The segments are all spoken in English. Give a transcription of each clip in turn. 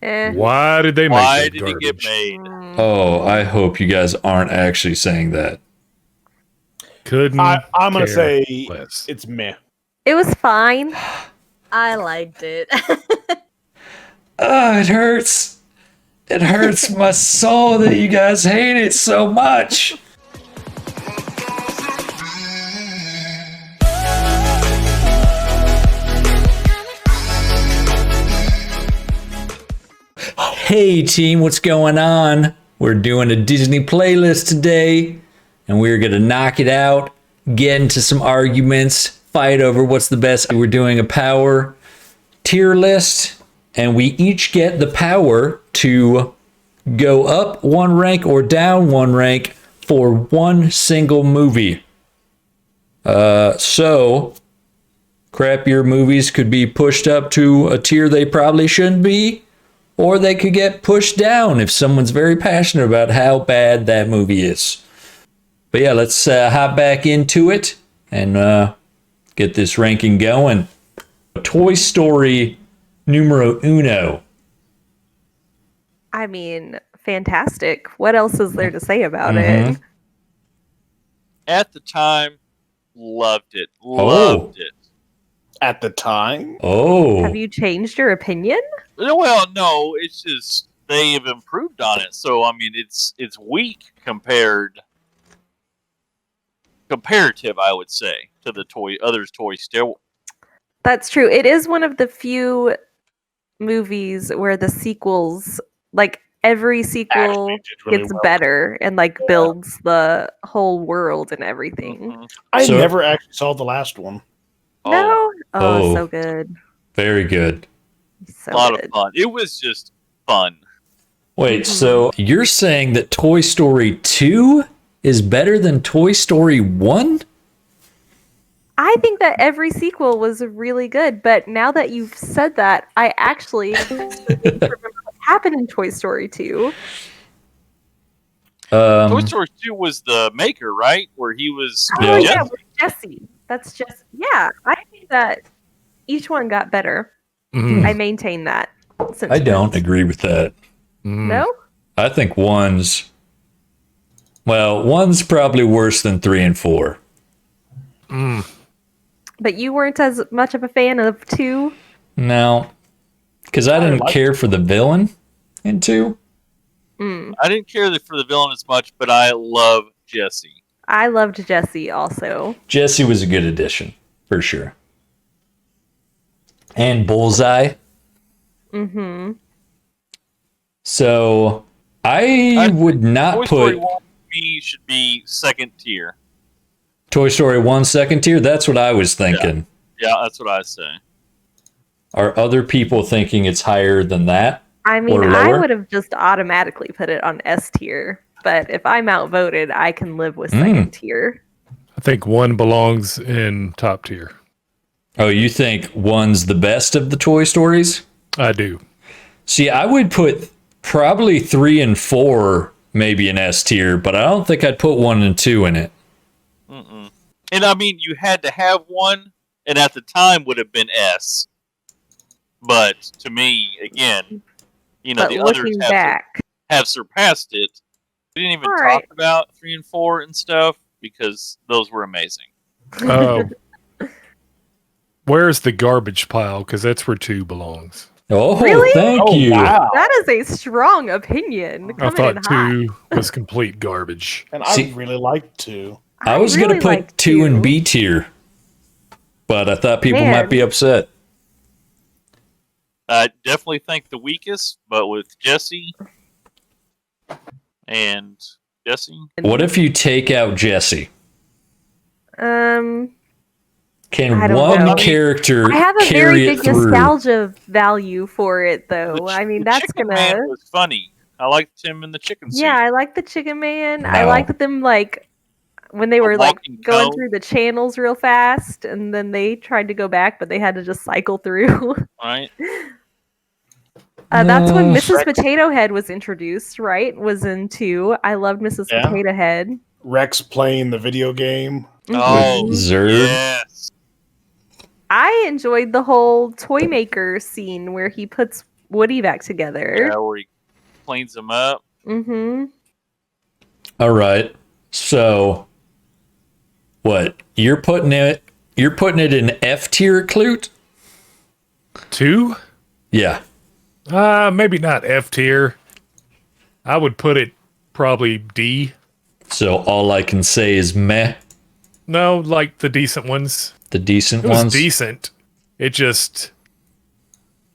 Eh. Why did they make Why that did garbage? it get made? Oh, I hope you guys aren't actually saying that. Couldn't I'm going to care say less. it's meh. It was fine. I liked it. Oh, it hurts. It hurts my soul that you guys hate it so much. Hey team, what's going on? We're doing a Disney playlist today, and we're gonna knock it out, get into some arguments, fight over what's the best. We're doing a power tier list, and we each get the power to go up one rank or down one rank for one single movie. So crappier movies could be pushed up to a tier they probably shouldn't be, or they could get pushed down if someone's very passionate about how bad that movie is. But yeah, let's hop back into it and get this ranking going. Toy Story numero uno. I mean, fantastic. What else is there to say about Mhm. it? At the time, loved it. Loved it. At the time, Oh. Have you changed your opinion? Well, no, it's just they have improved on it. So I mean, it's weak comparative, I would say, to the Toy Story. That's true. It is one of the few movies where the sequels, like every sequel, actually did really gets well. better and like builds the whole world and everything. Mhm. I So- never actually saw the last one. Oh, No? Oh. So good. Very good. So a lot good. of fun. It was just fun. Wait, so you're saying that Toy Story 2 is better than Toy Story 1? I think that every sequel was really good, but now that you've said that, I actually remember what happened in Toy Story 2. Toy Story 2 was the maker, right? Where he was. Oh Yeah. yeah, with Jesse. That's just I think that each one got better. Mm. I maintain that. I don't agree with that. No? I think one's probably worse than 3 and 4. But you weren't as much of a fan of 2? No, because I didn't liked care for the villain in 2. I didn't care for the villain as much, but I love Jesse. I loved Jesse also. Jesse was a good addition, for sure. And Bullseye. Mm-hmm. So I would not Toy Story put 1 for me should be second tier. Toy Story 1 second tier. That's what I was thinking. Yeah, that's what I say. Are other people thinking it's higher than that? I mean, Or I lower? would have just automatically put it on S tier, but if I'm outvoted, I can live with second tier. I think one belongs in top tier. Oh, you think 1's the best of the Toy Stories? I do. See, I would put probably 3 and 4 maybe in S tier, but I don't think I'd put 1 and 2 in it. Mm-mm. And I mean, you had to have one, and at the time would have been S. But to me, again, you know, But the others looking back, have surpassed it. We didn't even All talk right. about 3 and 4 and stuff because those were amazing. Where's the garbage pile? Because that's where 2 belongs. Oh, Really? thank Oh, you. wow. that is a strong opinion. I Coming in thought hot. 2 was complete garbage. And See- I really liked 2. I was really going to put like 2 in 2. B tier, but I thought people Man. might be upset. I definitely think the weakest, but with Jesse and Jesse, What if you take out Jesse? I Can don't one know. character I have a carry very it big through? nostalgia value for it, though. the I mean, the that's Chicken gonna. Man was funny. I liked him in the chicken suit. Yeah, I like the Chicken Man. I No. liked them like when they were like walking going cow. through the channels real fast, and then they tried to go back, but they had to just cycle through. Right? That's when No. Mrs. Potato Head was introduced, right? Was in 2. I loved Mrs. Yeah. Potato Head. Rex playing the video game. Oh, Zerd. yes. I enjoyed the whole toy maker scene where he puts Woody back together. Yeah, where he cleans them up. Mm-hmm. All right. So, what you're putting it? You're putting it in F tier, Clute? 2? Yeah. Maybe not F tier. I would put it probably D. So all I can say is meh. No, like the decent ones. The decent It was ones. decent. It just,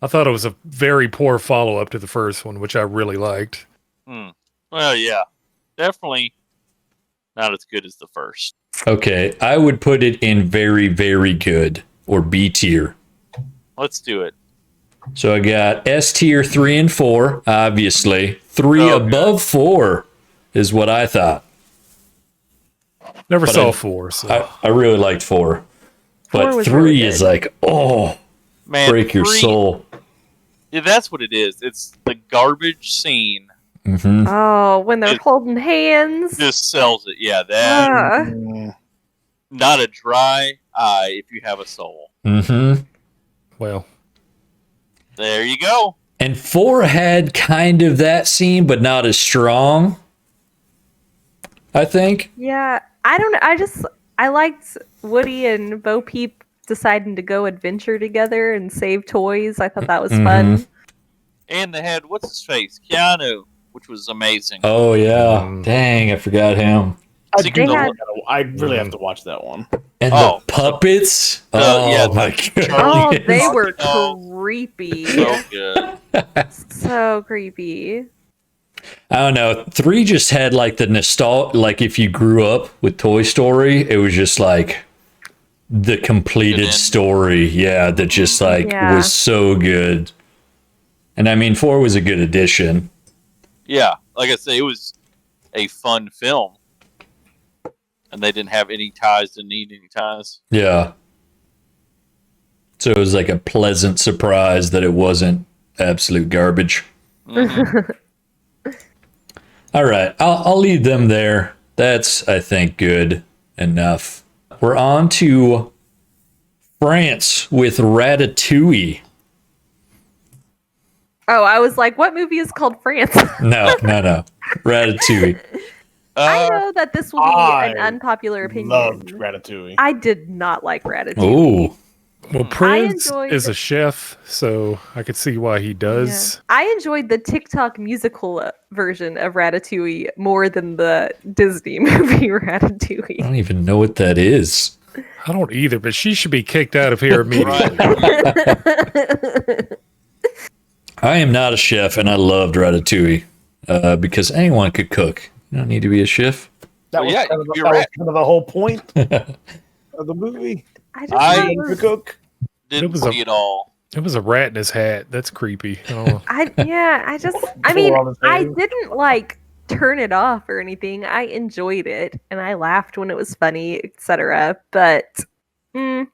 I thought it was a very poor follow up to the first one, which I really liked. Well, yeah, definitely not as good as the first. Okay, I would put it in very, very good or B tier. Let's do it. So I got S tier 3 and 4, obviously. 3 Okay. above 4 is what I thought. Never But saw I- 4, so I really liked 4. 4 But was 3 really is good. like, oh, Man, break your 3 soul. Yeah, that's what it is. It's the garbage scene Hmm Oh, when they're It- holding hands. just sells it. Yeah, that Ah. not a dry eye if you have a soul. hmm well, There you go. And 4 had kind of that scene, but not as strong. I think. Yeah, I don't know. I liked Woody and Bo Peep deciding to go adventure together and save toys. I thought that was fun. And they had what's his face, Keanu, which was amazing. Oh yeah. Mm. Dang, I forgot him. So you They can had- I really have to watch that one. And Oh. the puppets. Oh yeah, my god. Oh, Charlie they and were Bucky creepy. so good. So creepy. I don't know. 3 just had like the nostalgia. Like if you grew up with Toy Story, it was just like the completed Good end. story. Yeah, that just like Yeah. was so good. And I mean, 4 was a good addition. Yeah, like I say, it was a fun film, and they didn't have any ties to need any ties. Yeah. So it was like a pleasant surprise that it wasn't absolute garbage. Mhm. All right, I'll leave them there. That's, I think, good enough. We're on to France with Ratatouille. Oh, I was like, what movie is called France? No. Ratatouille. I know that this will be an I unpopular opinion. Loved Ratatouille. I did not like Ratatouille. Oh, well, Prince enjoyed- is a chef, so I could see why he does. Yeah. I enjoyed the TikTok musical version of Ratatouille more than the Disney movie I Ratatouille. don't even know what that is. I don't either, but she should be kicked out of here immediately. I am not a chef, and I loved Ratatouille because anyone could cook. You don't need to be a chef. That Well, was, yeah, kind of, you're that was right. kind of the whole point of the movie. I just I- thought it Being was- the cook. Didn't was a- see it all. It was a rat in his hat. That's creepy. Oh. I mean, Full on his I head. didn't like turn it off or anything. I enjoyed it and I laughed when it was funny, etc. But if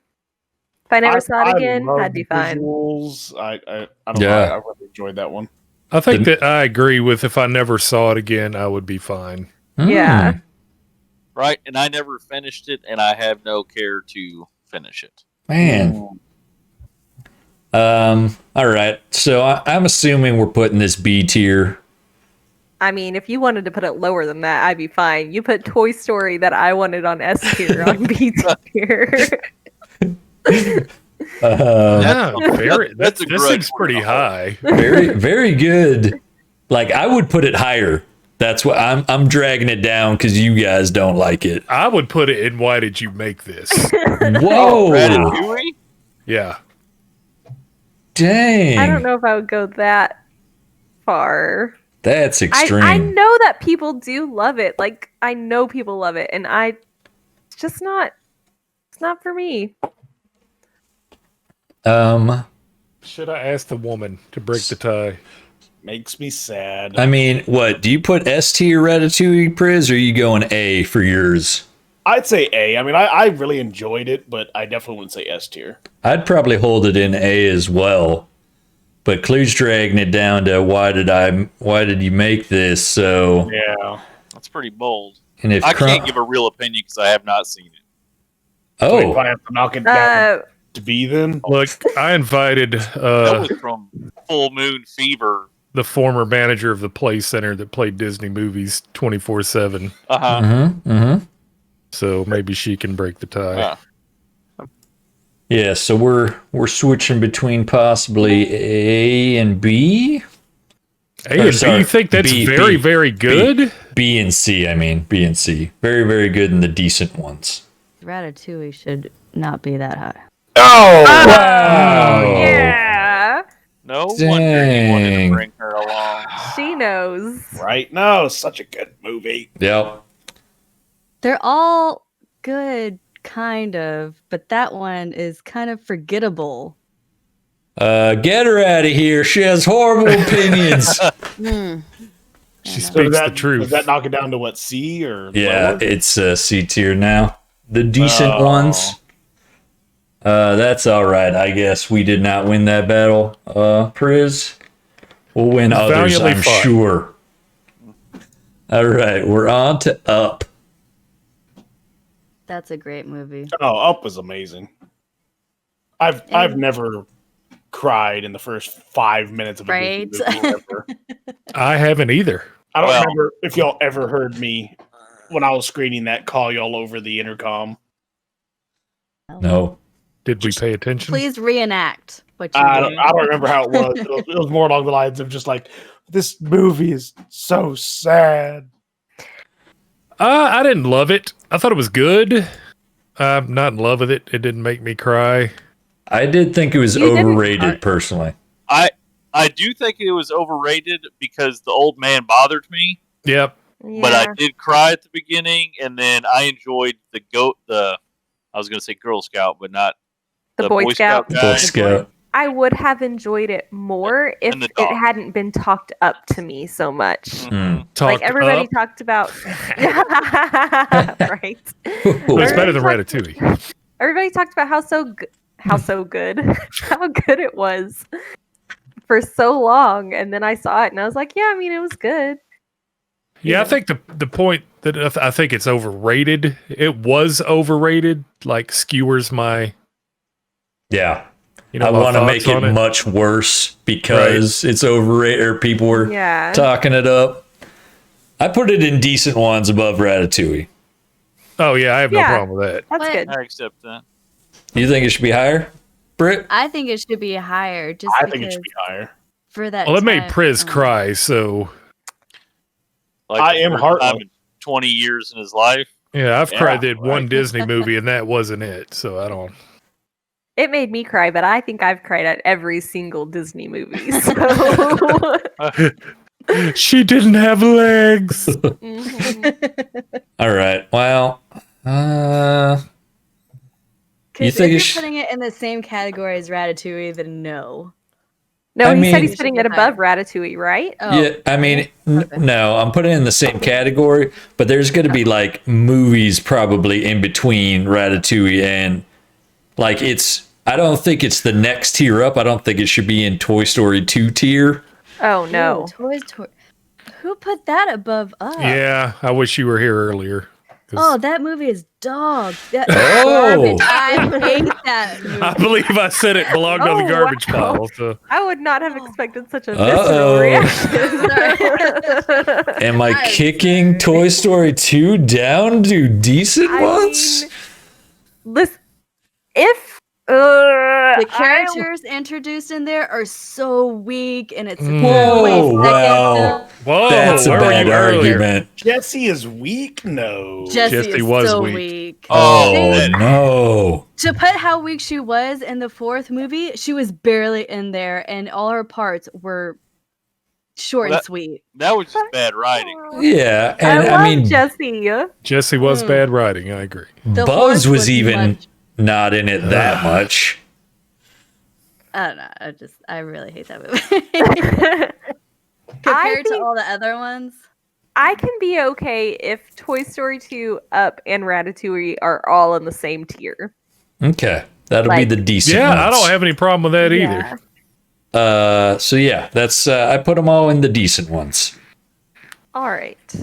I never saw it again, love I'd be the fine. Visuals. I don't Yeah. know. I really enjoyed that one. I think that I agree with if I never saw it again, I would be fine. Yeah. Right, and I never finished it, and I have no care to finish it. Man. All right. So I'm assuming we're putting this B tier. I mean, if you wanted to put it lower than that, I'd be fine. You put Toy Story that I wanted on S tier on B tier. Yeah, very, that's a this grudge seems pretty word. high. Very, very good. Like I would put it higher. That's what I'm dragging it down because you guys don't like it. I would put it in why did you make this? Whoa. Ratatouille? Yeah. Dang. I don't know if I would go that far. That's extreme. I know that people do love it. Like I know people love it, and it's just not. It's not for me. Should I ask the woman to break the tie? Makes me sad. I mean, what? Do you put S tier Ratatouille, Priz, or are you going A for yours? I'd say A. I mean, I really enjoyed it, but I definitely wouldn't say S tier. I'd probably hold it in A as well. But Clue's dragging it down to why did you make this? So, Yeah. That's pretty bold. and if I Crumb- can't give a real opinion because I have not seen it. If oh, I have to knock it down Uh, to B then. Look, I invited That was from Full Moon Fever. The former manager of the Play Center that played Disney movies 24/7. Uh-huh. Mm-hmm. So maybe she can break the tie. Yeah, so we're switching between possibly A and B. A and B, sorry, you think that's B, very, B, very good? B and C, I mean. B and C. Very, very good in the decent ones. Ratatouille should not be that high. Oh, Wow. Yeah, No wonder you wanted Dang. to bring her along. she knows. right. No, such a good movie. Yep. They're all good, kind of, but that one is kind of forgettable. Get her out of here. She has horrible opinions. She So speaks does the truth. Does that knock it down to what, C or Yeah, lower? it's C tier now. The decent Oh. ones. That's all right. I guess we did not win that battle. Priz, we'll win others, Valiantly I'm fought. sure. All right, we're on to Up. That's a great movie. Oh, Up was amazing. I've never cried in the first 5 minutes of a Right. movie ever. I haven't either. I don't Well- remember if y'all ever heard me when I was screening that call y'all over the intercom. No. Did we pay attention? Please reenact what you I did. don't remember how it was. It was more along the lines of just like, this movie is so sad. I didn't love it. I thought it was good. I'm not in love with it. It didn't make me cry. I did think it was You didn't- overrated, personally. I do think it was overrated because the old man bothered me, Yep. but I did cry at the beginning, and then I enjoyed I was going to say Girl Scout, but not The Boy Scout. guy. Boy Scout. I would have enjoyed it more if And the it dog. hadn't been talked up to me so much. Mhm. Talked Like everybody up. talked about, right? Well, it's better than Everybody Ratatouille. Everybody talked about how so good, how good it was for so long, and then I saw it and I was like, yeah, I mean, it was good. Yeah, I think the point that I think it's overrated. It was overrated. Like skewers my. Yeah. My I want to thoughts make on it much worse because it's overrated or people were Yeah. talking it up. I put it in decent ones above Ratatouille. Oh yeah, I have no Yeah. problem with that. That's But- good. I accept that. You think it should be higher, Britt? I think it should be higher. Just I because think it should be higher. for that. Well, it made time- Priz oh. cry, so Like I the am first heartless. time in 20 years in his life. yeah, I've Yeah, cried at one right. Disney movie, and that wasn't it. So I don't. It made me cry, but I think I've cried at every single Disney movie. So. She didn't have legs. Mhm. All right. Well, 'Cause You think if it you're sh- putting it in the same category as Ratatouille, then no. No, I he said mean- he's putting it above Ratatouille, right? Oh, yeah, I mean, okay. no, I'm putting it in the same category, but there's going to be like movies probably in between Ratatouille and like I don't think it's the next tier up. I don't think it should be in Toy Story 2 tier. Oh no. Ooh, Toy Story. Who put that above us? Yeah, I wish you were here earlier. 'cause Oh, that movie is dog. That Oh. garbage. I hate that movie. I believe I said it belonged on the Oh, garbage wow. pile. So I would not have expected such a Uh-oh. visceral reaction. Am I I'm kicking Toy Story 2 down to decent I ones? mean, listen, if The characters introduced in there are so weak, and it's Whoa, way wow. whoa, That's a where were bad you earlier? argument. Jesse is weak? No. Jesse Jesse is was so weak. weak. Oh, man. no. To put how weak she was in the fourth movie, she was barely in there, and all her parts were short Well, and sweet. That was just bad writing. Yeah, I and love I mean, Jesse. Jesse was bad writing. I agree. The Buzz horse was even much- not in it that much. I don't know. I really hate that movie compared to think- all the other ones. I can be okay if Toy Story 2, Up, and Ratatouille are all in the same tier. Okay, that'll Like- be the decent Yeah, I ones. don't have any problem with that Yeah. either. So yeah, that's I put them all in the decent ones. All right.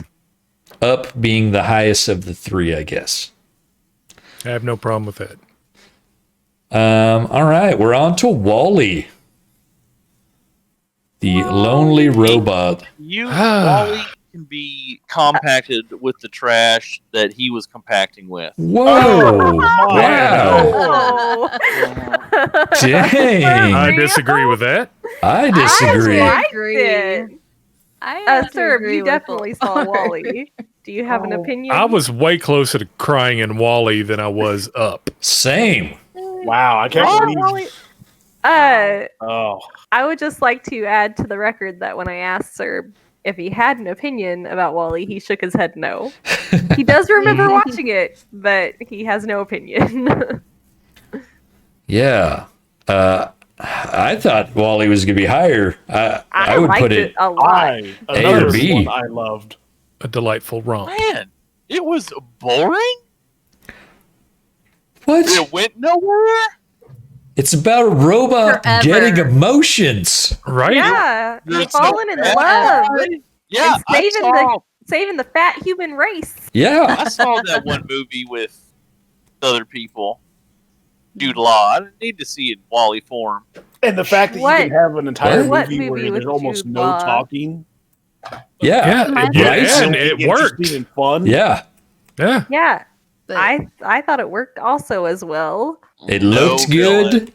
Up being the highest of the three, I guess. I have no problem with that. All right, we're on to Wall-E. The lonely robot. You, Wally, can be compacted with the trash that he was compacting with. Whoa! Wow! Oh. Dang! I Real? disagree with that. I disagree. I agree. did. I have to Sir, agree you with definitely both. saw Wally. Do you have an opinion? I was way closer to crying in Wally than I was Up. Same. Wow, I I can't thought believe. Wally- Oh, I would just like to add to the record that when I asked Sir if he had an opinion about Wally, he shook his head no. He does remember watching it, but he has no opinion. Yeah. I thought Wally was gonna be higher. I would liked put it. a lot. another B. one I loved. A delightful romp. Man, it was boring. What? It went nowhere. It's about a robot Forever. getting emotions. Right? Yeah, There's falling no in bad love, Yeah, and I saving the fat human race. Yeah. I saw that one movie with other people. Jude Law. I didn't need to see it in Wally form. And the fact that What? you can have an entire What movie movie where with there's almost Jude no Law? talking. Yeah. Reminds Yeah, me of- and it worked. Interesting and fun. Yeah. Yeah. Yeah, But I thought it worked also as well. It No looked good. villain.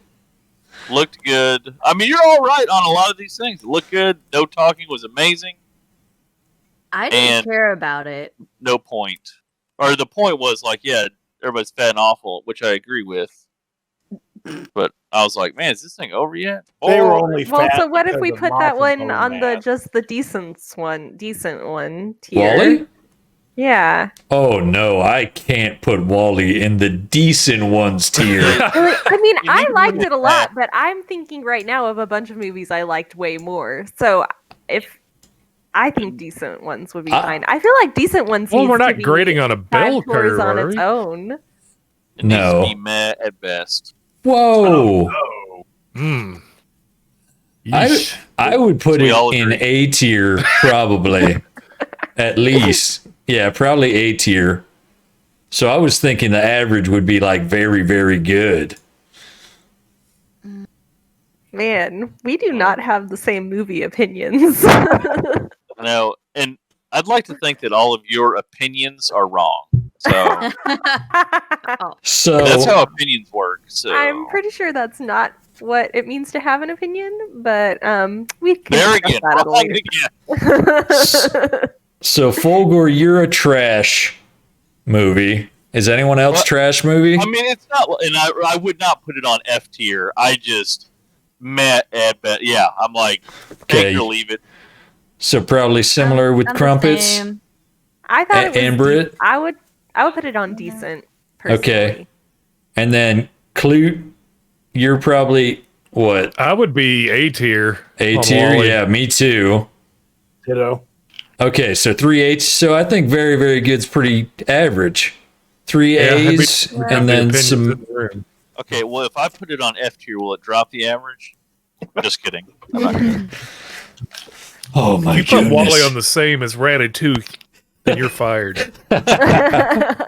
Looked good. I mean, you're all right on a lot of these things. It looked good. No talking was amazing. I didn't And- care about it. No point. Or the point was like, yeah, everybody's fat and awful, which I agree with. But I was like, man, is this thing over yet? They were Or- only Well, fat so what if because we of put Moth that and one Bone on the Man. just the decent one tier? Wally? Yeah. Oh no, I can't put Wally in the decent ones tier. I mean, You I need to liked limit it a lot, that. but I'm thinking right now of a bunch of movies I liked way more. So if I think decent ones would be fine. I feel like decent ones. Well, needs we're to not be grading on a bell 5 tours curve, on are its we? own. It needs No. to be meh at best. Whoa. Hmm. I would put We it all in agree. A tier, probably. At least. Yeah, probably A tier. So I was thinking the average would be like very, very good. Man, we do not have the same movie opinions. No, and I'd like to think that all of your opinions are wrong. So So that's how opinions work. So I'm pretty sure that's not what it means to have an opinion, but we can there discuss again, that at a wrong later. again. So Fulgor, you're a trash movie. Is anyone else What? trash movie? I mean, it's not, and I would not put it on F tier. I just met at best. Yeah, I'm like, Okay. take or leave it. So probably similar with I'm the Crumpets. same. I thought it was And Brit? I would put it on decent. Personally. Okay. And then Clute, you're probably what? I would be A tier. A on tier? Wally. Yeah, me too. Ditto. Okay, so 3 H. So I think very, very good's pretty average. 3 Yeah, happy- A's happy and then opinions some. in the room. Okay, well, if I put it on F tier, will it drop the average? Just kidding. I'm not kidding. Oh my You put Wally goodness. on the same as Ratatouille, then you're fired. I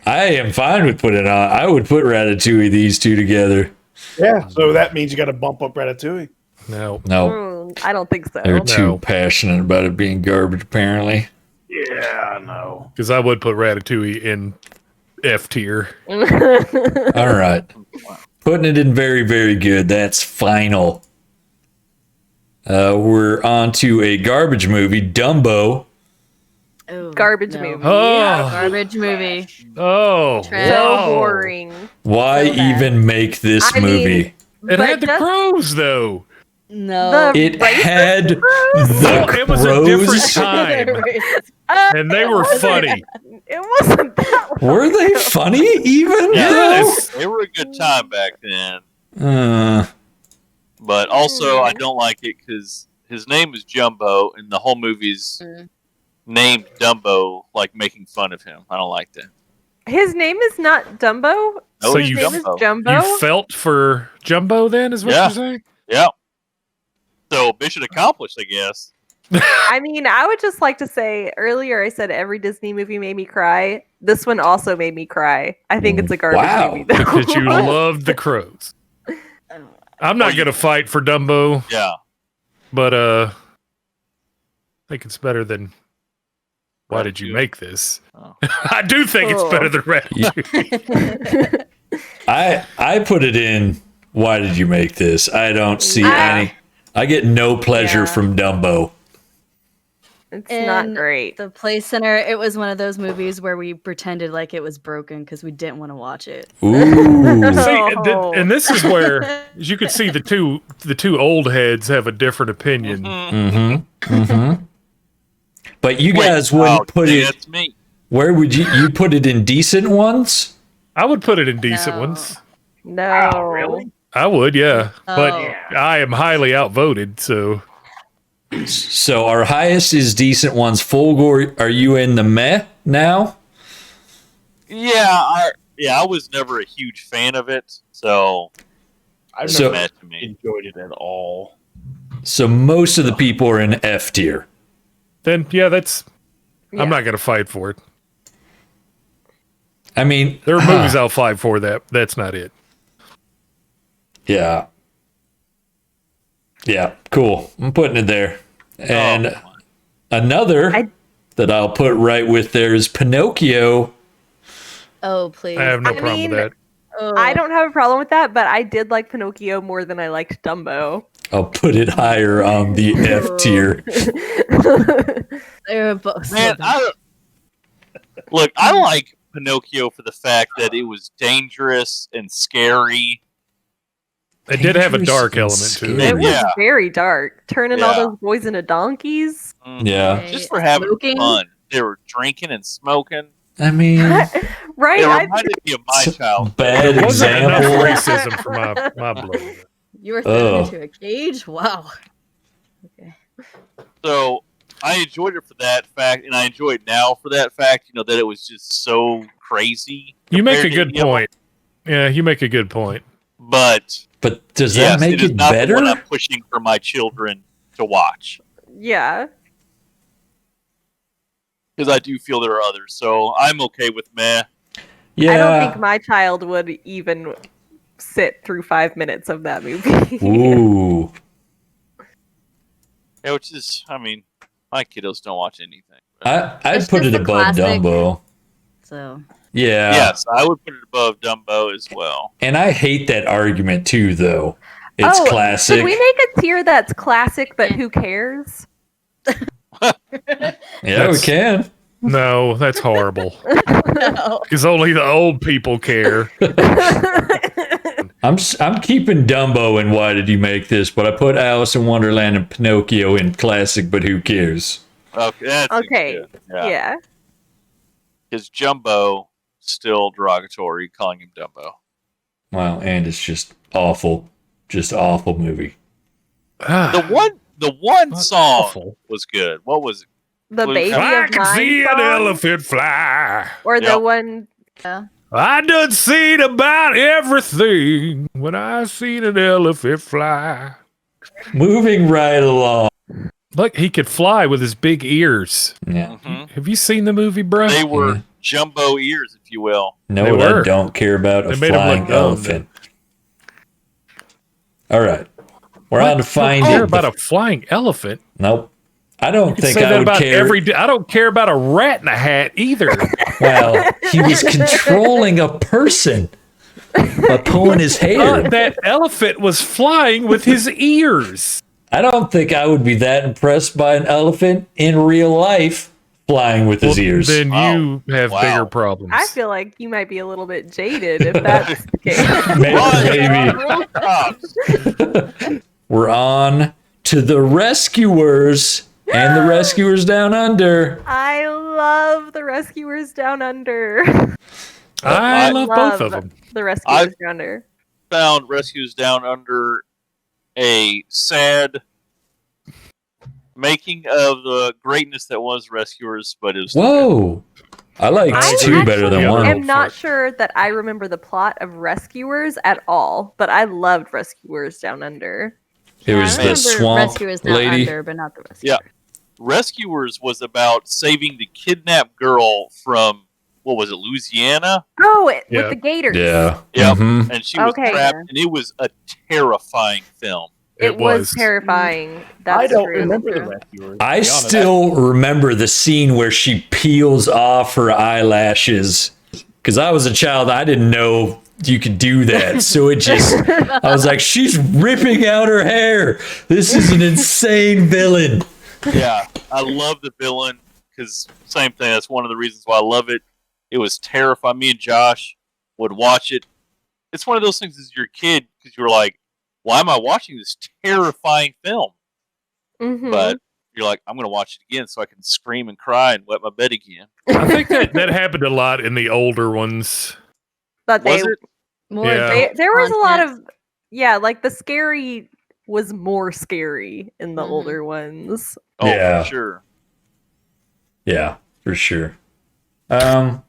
am fine with putting it on. I would put Ratatouille these two together. Yeah, so that means you got to bump up Ratatouille. No. No, I don't think so. they're too No. passionate about it being garbage. Apparently. Yeah, no. Because I would put Ratatouille in F tier. All right, putting it in very, very good. That's final. We're on to a garbage movie, Dumbo. Ooh, Garbage no. movie. Oh, Garbage movie. oh, Trash. So wow. boring. Why So bad. even make this I mean, movie? It But had the just- crows, though. No. The- It racist had crows? the Well, it was a different crows. time, and they it were wasn't- funny. It wasn't that long Were they ago. funny even? Yes. They were a good time back then. though? But also, I don't like it because his name is Jumbo, and the whole movie's Mm. named Dumbo, like making fun of him. I don't like that. His name is not Dumbo. No, So it's His you- name is Jumbo. Jumbo. You felt for Jumbo then, is what Yeah. you're saying? Yeah. So mission accomplished, I guess. I mean, I would just like to say earlier I said every Disney movie made me cry. This one also made me cry. I think it's a garbage Wow. movie though. Because you loved the crows. I'm not Well, going to fight for Dumbo. Yeah. but I think it's better than Why Did You Ratatouille. Make This? Oh. I do think it's Oh. better than Ratatouille. I put it in. Why did you make this? I don't see any. I get no pleasure Yeah. from Dumbo. It's And not great. The Play Center, it was one of those movies where we pretended like it was broken because we didn't want to watch it. Ooh. And this is where, as you can see, the two old heads have a different opinion. Mhm. But you Wait, guys wouldn't put see, it. That's me. Where would you put it in decent ones? I would put it in decent No. ones. No. Oh, really? I would, yeah. But Oh. I am highly outvoted, so So our highest is decent ones. Fulgor, are you in the meh now? Yeah, I was never a huge fan of it, so I've So- never mad to me. enjoyed it at all. So most of the people are in F tier. then yeah, that's Yeah. I'm not gonna fight for it. I mean, There are movies I'll fight for that. That's not it. Yeah. Yeah, cool. I'm putting it there. And Oh, another I- that I'll put right with there is Pinocchio. Oh, please. I have no I problem mean, with that. Oh. I don't have a problem with that, but I did like Pinocchio more than I liked Dumbo. I'll put it higher on the F tier. They were both. man, I like Pinocchio for the fact that it was dangerous and scary. It did have a Dangerous dark and element to scary. it. It was Yeah. very dark, turning all Yeah. those boys into donkeys. Yeah. Just for having Smoking? fun. They were drinking and smoking. I mean, Right? It I- reminded me of my childhood. bad There wasn't enough example. racism for my blood. You were thrown Oh. into a cage? Wow. Okay. So I enjoyed it for that fact, and I enjoy it now for that fact. That it was just so crazy. You make a compared to good any of them. point. Yeah, you make a good point. But But does that yes, make it is it not the better? one I'm pushing for my children to watch, yeah. because I do feel there are others. So I'm okay with meh. Yeah. I don't think my child would even sit through 5 minutes of that movie. Ooh. Yeah, which is, I mean, my kiddos don't watch anything. I'd It's put just it a above classic. Dumbo. So Yeah. Yes, I would put it above Dumbo as well. And I hate that argument too, though. It's classic. Should we make a tier that's classic, but who cares? Yeah, we That's- can. No, that's horrible. no. Because only the old people care. I'm keeping Dumbo and Why Did You Make This, but I put Alice in Wonderland and Pinocchio in classic, but who cares? Okay, that's Okay, good. Yeah, Yeah. because Jumbo still derogatory, calling him Dumbo. Wow, and it's just awful. Just awful movie. The one That's song awful. was good. What was it? The Blue baby Collar. I of can mine see an song? elephant fly. Or the Yep. one I done seen about everything when I seen an elephant fly. Moving right along. Look, he could fly with his big ears. Yeah. Mhm. Have you seen the movie, bro? They were Yeah. Jumbo ears, if you will. No, They what I were. don't care about a They made 'em flying look dumb, elephant. All right. We're What? on to I find don't care it. about a flying elephant. Nope. I don't think Say I that would about care. every day. I don't care about a rat in a hat either. Well, he was controlling a person by pulling his hair. That elephant was flying with his ears. I don't think I would be that impressed by an elephant in real life flying with his ears. Then Wow. you have Wow. bigger problems. I feel like you might be a little bit jaded if that's the case. Maybe. We're on to the Rescuers and the Rescuers Down Under. I love the Rescuers Down Under. I love both of Love them. The Rescuers Down Under. Found Rescues Down Under a sad making of the greatness that was Rescuers, but it was Whoa. I like I two better than actually one. I'm not for it. sure that I remember the plot of Rescuers at all, but I loved Rescuers Down Under. It was I the remember swamp Rescuers Down lady. Under, but not the Rescuers. Yeah. Rescuers was about saving the kidnapped girl from, what was it, Louisiana? Oh, Yeah. with the Gators. Yeah. Yep. Mhm. And she was Okay. trapped, and it was a terrifying film. It was terrifying. That's I don't true. remember the rescuers. to I be honest. still remember the scene where she peels off her eyelashes. Because I was a child, I didn't know you could do that. So it just, I was like, she's ripping out her hair. This is an insane villain. Yeah, I love the villain because same thing. That's one of the reasons why I love it. It was terrifying. Me and Josh would watch it. It's one of those things as you're a kid because you're like, why am I watching this terrifying film? Mhm. But you're like, I'm going to watch it again so I can scream and cry and wet my bed again. I think that happened a lot in the older ones. But Was it? More Yeah. there was a lot content. of like the scary was more scary in the Mhm. older ones. Oh, Yeah. for sure. Yeah, for sure. I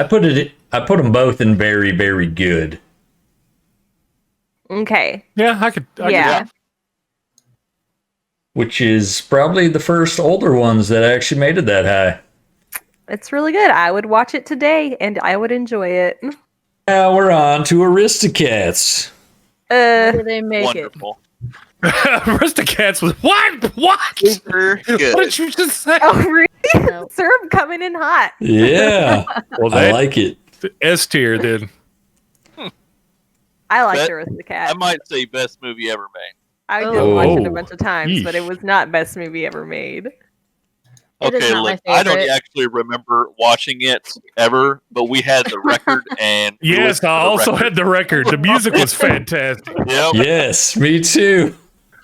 put them both in very, very good. Okay. Yeah, I could. Yeah. Which is probably the first older ones that actually made it that high. It's really good. I would watch it today and I would enjoy it. Now we're on to Aristocats. How do they make it? Wonderful. Aristocats was what? Super What good. did you just say? Oh, really? No. Syrup coming in hot. Yeah, Well, I that like it. S tier then. I liked That- Aristocats. I might say best movie ever made. I did Oh. watch it a bunch of times, but Yeesh. it was not best movie ever made. It is Okay, not my look, I don't favorite. actually remember watching it ever, but we had the record and we Yes, listened to I the also record. had the record. The music was fantastic. Yep. Yes, me too.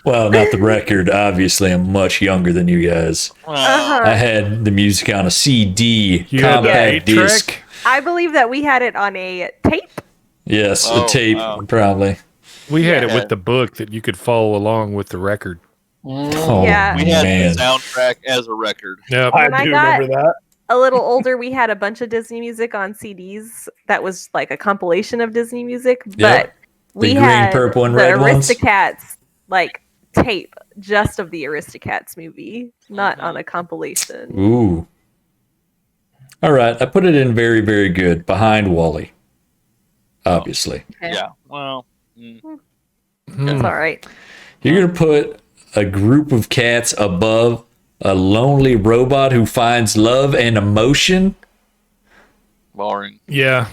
Well, not the record. Obviously, I'm much younger than you guys. Uh-huh. I had the music on a CD, You had the compact 8-track? disc. I believe that we had it on a tape. Yes, Oh, a tape, wow. probably. We had it Yeah. with the book that you could follow along with the record. Oh, Yeah. We had man. the soundtrack as a record. Yep. I When I do got- remember that. A little older, we had a bunch of Disney music on CDs. That was like a compilation of Disney music. But Yep. we green, had purple, and the red ones? Aristocats like tape just of the Aristocats movie, not on a compilation. Ooh. All right, I put it in very, very good, behind Wally. Obviously. Okay. Yeah. Well, That's all right. You're going to put a group of cats above a lonely robot who finds love and emotion? boring. Yeah.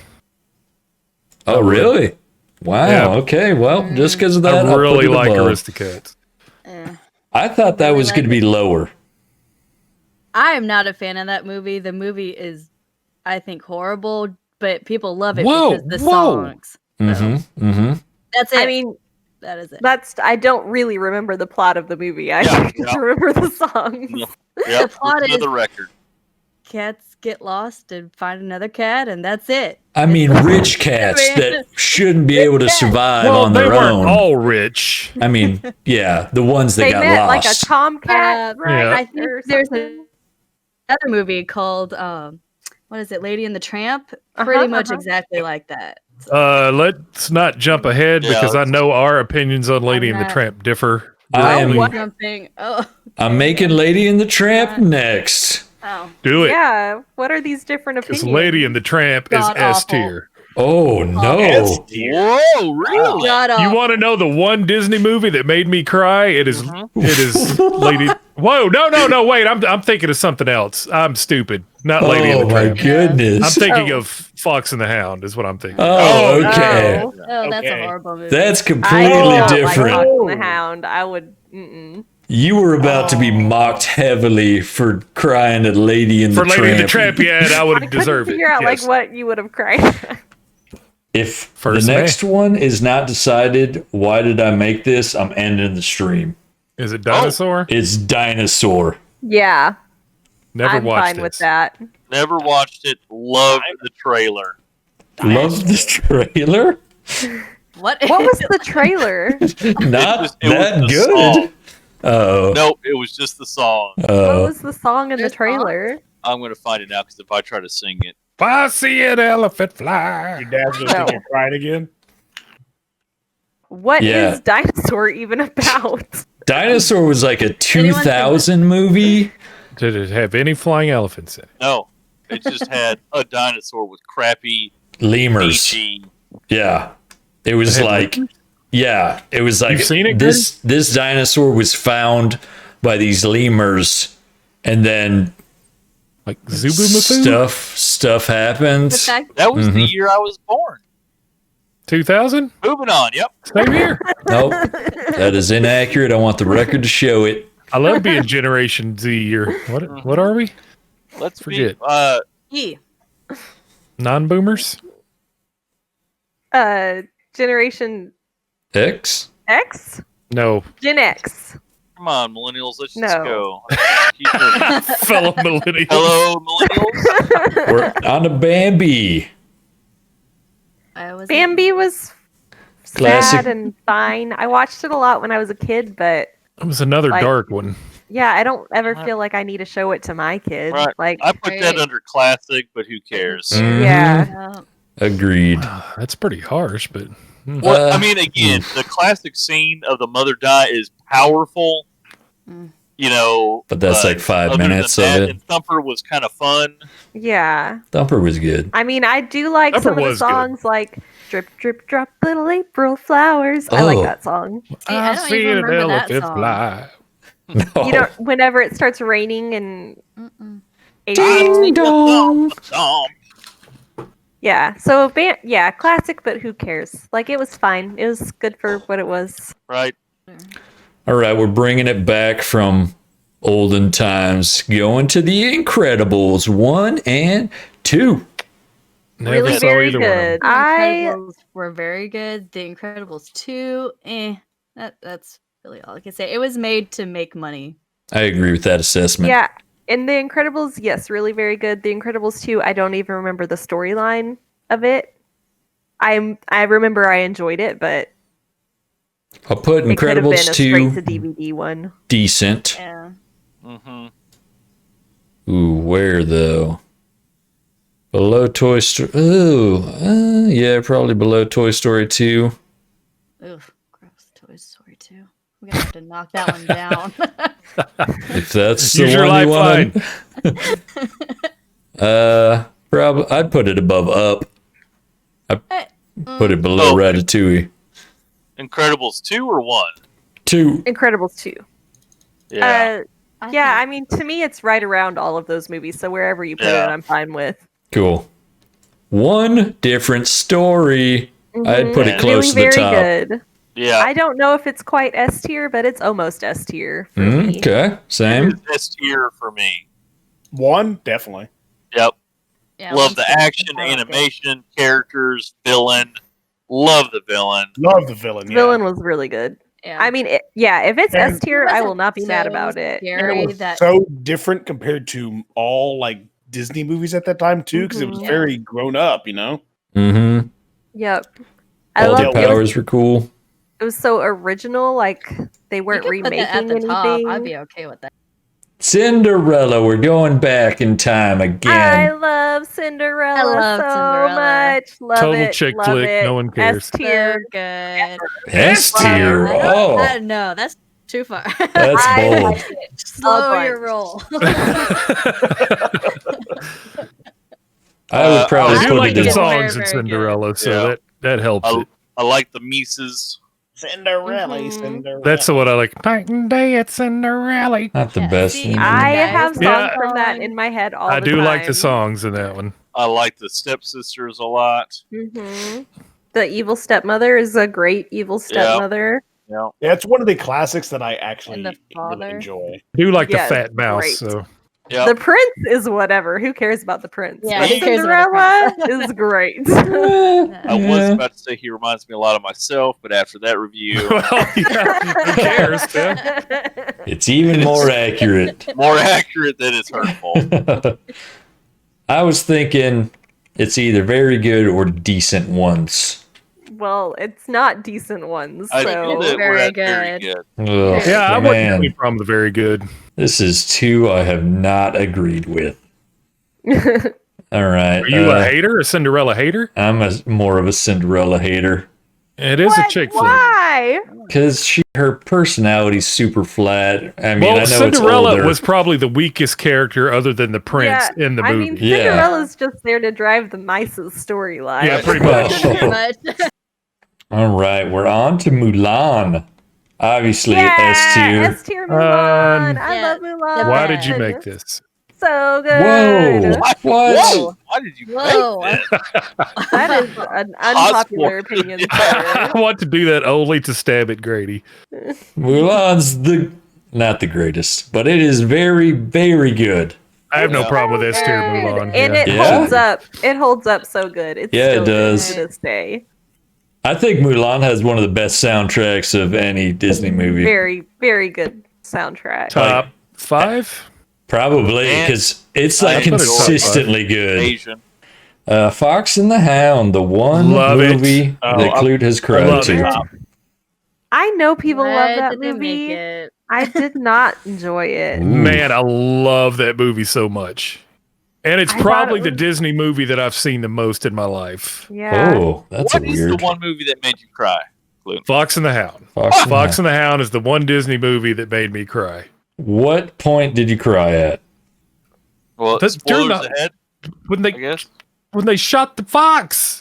Oh, really? Wow. Yeah. Okay. Well, just because of that, I I'll really put it like above. Aristocats. Eh. I thought that really was going to like be lower. I am not a fan of that movie. The movie is, I think, horrible, but people love it Whoa, because the whoa. songs. Mm-hmm. Mm-hmm. That's it. I mean, that is it. I don't really remember the plot of the movie. I Yeah, just yeah. remember the songs. Yep. The plot listen to is- the record. Cats get lost and find another cat, and that's it. I mean, rich cats that shouldn't be able to survive Well, on they their weren't own. all rich. I mean, yeah, the ones that They got met like a lost. tomcat, right? Yeah. I think Or there's something. another movie called what is it, Lady and the Tramp? Pretty Uh-huh, much uh-huh. exactly like that. Let's not jump ahead Yeah, because I let's- know our opinions on Lady and the not- Tramp differ. I am- greatly. Something. Oh, I'm making Lady and the Tramp next. oh. Do it. Yeah. What are these different Because opinions? Lady and the Tramp is God S awful. tier. Oh, no. S tier. Whoa, really? God You awful. want to know the one Disney movie that made me cry? It is. It is Lady. Whoa! No! Wait, I'm thinking of something else. I'm stupid. Not Lady Oh, and the my Tramp. I'm goodness. thinking of Fox and the Hound. Is what I'm thinking. Oh, okay. Oh. Oh, that's Okay. a horrible movie. That's I completely don't like different. Fox and the Hound. I would. Mm-mm. You were about to be mocked heavily for crying at Lady and For the Lady Tramp. and the Tramp, yeah, and I I would couldn't deserve it. figure out Yes. like what you would have cried. If First the May. next one is not decided, why did I make this? I'm ending the stream. Is it Dinosaur? It's Dinosaur. Yeah, Never I'm watched fine it. with that. Never watched it. Loved the trailer. Love the trailer. What? What was the trailer? Not It was that the good. song. Oh. No, it was just the song. What Oh. was the song in the There's songs? trailer? I'm going to find it now because if I try to sing it, If I see an elephant fly. Your dad's gonna think No. you're crying again. What is Yeah. Dinosaur even about? Dinosaur was like a Anyone seen 2000 movie. Did it have any flying elephants in it? no, it just had a dinosaur with crappy Lemurs. PG. Yeah. It was They had like Yeah, it was like You've seen it, this dinosaur was found by these lemurs, and then Like Zubumafu? stuff The happens. fact That was the Mhm. year I was born. 2000? Moving on. Yep. Same year. Nope, that is inaccurate. I want the record to show it. I love being Generation Z year. What are we? Let's Forget. E. Non-boomers? Generation X. X? No. Gen X. Come on, millennials. Let's just No. go. Keep moving. Fellow millennials. Hello, millennials. We're on to Bambi. I was Bambi was Classic. sad and fine. I watched it a lot when I was a kid, but It was another Like- dark one. yeah, I don't ever Right. feel like I need to show it to my kid. Right. Like, I put that Right. under classic, but who cares? Mhm. yeah. Agreed. That's pretty harsh, but Well, Uh, I mean, again, the classic scene of the mother die is powerful. Mm. You know, But that's like 5 other than minutes of that, it. And Thumper was kind of fun. Yeah. Thumper was good. I mean, I do like Thumper some of the was good. songs like Drip, Drip, Drop Little April Flowers. I like Oh. that song. I I've don't seen even an remember that elephant song. fly. No. You know, whenever it starts raining and Mm-mm. Ding dong. yeah. So, yeah, classic, but who cares? Like, it was fine. It was good for what it was. Right? All right, we're bringing it back from olden times, going to the Incredibles 1 and 2. Never Really saw very either one of them. good. The I Incredibles were very good. The Incredibles 2, that's really all I can say. It was made to make money. I agree with that assessment. yeah. In The Incredibles, yes, really very good. The Incredibles 2, I don't even remember the storyline of it. I remember I enjoyed it, but I'll put it could have been a Incredibles straight to 2 DVD one. decent. Yeah. Mm-hmm. Ooh, where though? Below Toy Story. Ooh, yeah, probably below Toy Story 2. Oof, gross. Toy Story 2. We're gonna have to knock that one down. If that's the Use your one you lifeline. want. Probably I'd put it above Up. I put it below Oh. Ratatouille. Incredibles 2 or 1? 2. Incredibles 2. Yeah. Yeah, I mean, to me, it's right around all of those movies. So wherever you put Yeah. it, I'm fine with. Cool. One different story. I'd put it Mhm. close really to the very top. good. yeah. I don't know if it's quite S tier, but it's almost S tier for me. Okay, same. It's S tier for me. One, definitely. Yep. Yeah, Love one's the good. action, I like it. animation, characters, villain. Love the villain. Love the villain. Yeah. Villain was really good. Yeah. I mean, if it's And- S tier, I will Wasn't not be mad so about it. And scary it was that so different compared to all like Disney movies at that time too, because it was Mhm. very grown up. You know. Mm-hmm. Yep. I All love the it was- powers were cool. it was so original. Like they you weren't could put remaking that at the anything. top. I'd be okay with that. Cinderella, we're going back in time I again. love Cinderella I love so Cinderella. much. Love Total it. chick love flick, It. no one cares. S tier. So good. S tier. Oh, No, that's too far. that's I bold. like it. Slow A your bunch. roll. I would probably I I do put like it the in. Very, songs in very Cinderella, so Yeah. that helps it. I like the Mises. Cinderella, Mhm. Cinderella. That's the one I like. Night and day at Cinderella. Not the Yeah, best. see, thing. I Guys, have songs Yeah. from that in my head all I the do time. like the songs in that one. I like the stepsisters a lot. Mhm. The evil stepmother is a great evil stepmother. Yeah. Yeah, it's one of the classics that I actually And the really father. enjoy. I do like Yeah, the fat mouse. great. So Yeah. The prince is whatever. Who cares about the prince? Yeah, But who cares about Cinderella the is great. I was Yeah. about to say he reminds me a lot of myself, but after that review, well, yeah, who cares, Tim? It's even more accurate. more accurate than it's hurtful. I was thinking it's either very good or decent ones. Well, it's not decent ones. I So feel that we're Very at very good. good. Ugh, Yeah, I wouldn't have man, any problem with very good. this is two I have not agreed with. All right, Are you a hater, a Cinderella hater? I'm more of a Cinderella hater It is a chick flick. Why? because her personality's super flat. I mean, Well, I know Cinderella it's older. was probably the weakest character other than the prince in the I movie. mean, Yeah. Cinderella's just there to drive the mice's storyline. Yeah, pretty much. Pretty much. All right, we're on to Mulan. Obviously, Yeah, S tier. S tier Mulan. I Yeah, love Mulan. Why did you make this? So good. Whoa! What? Whoa! Why did you Whoa. make that? That is an unpopular opinion, sir. I want to do that only to stab at Grady. Mulan's not the greatest, but it is very, very good. I have no Yeah. problem with S tier Mulan. And yeah. it Yeah. holds up. It holds up so good. It's Yeah, it still good does. to this day. I think Mulan has one of the best soundtracks of any Disney movie. Very, very good soundtrack. Top 5? Probably, And because it's I like put it top consistently good. Asian. Fox and the Hound, the one Love it. movie Oh, that Clute has cried love to. it. I know people love Why that did they make movie. it? I did not enjoy it. Ooh. Man, I love that movie so much. And it's I thought probably it the was- Disney movie that I've seen the most in my life. Yeah. Oh, that's What a is weird. the one movie that made you cry? Fox and the Hound. Fox and the Fox Hound. and the Hound is the one Disney movie that made me cry. What point did you cry at? Well, That's spoilers not- ahead, When I they guess. shot the fox.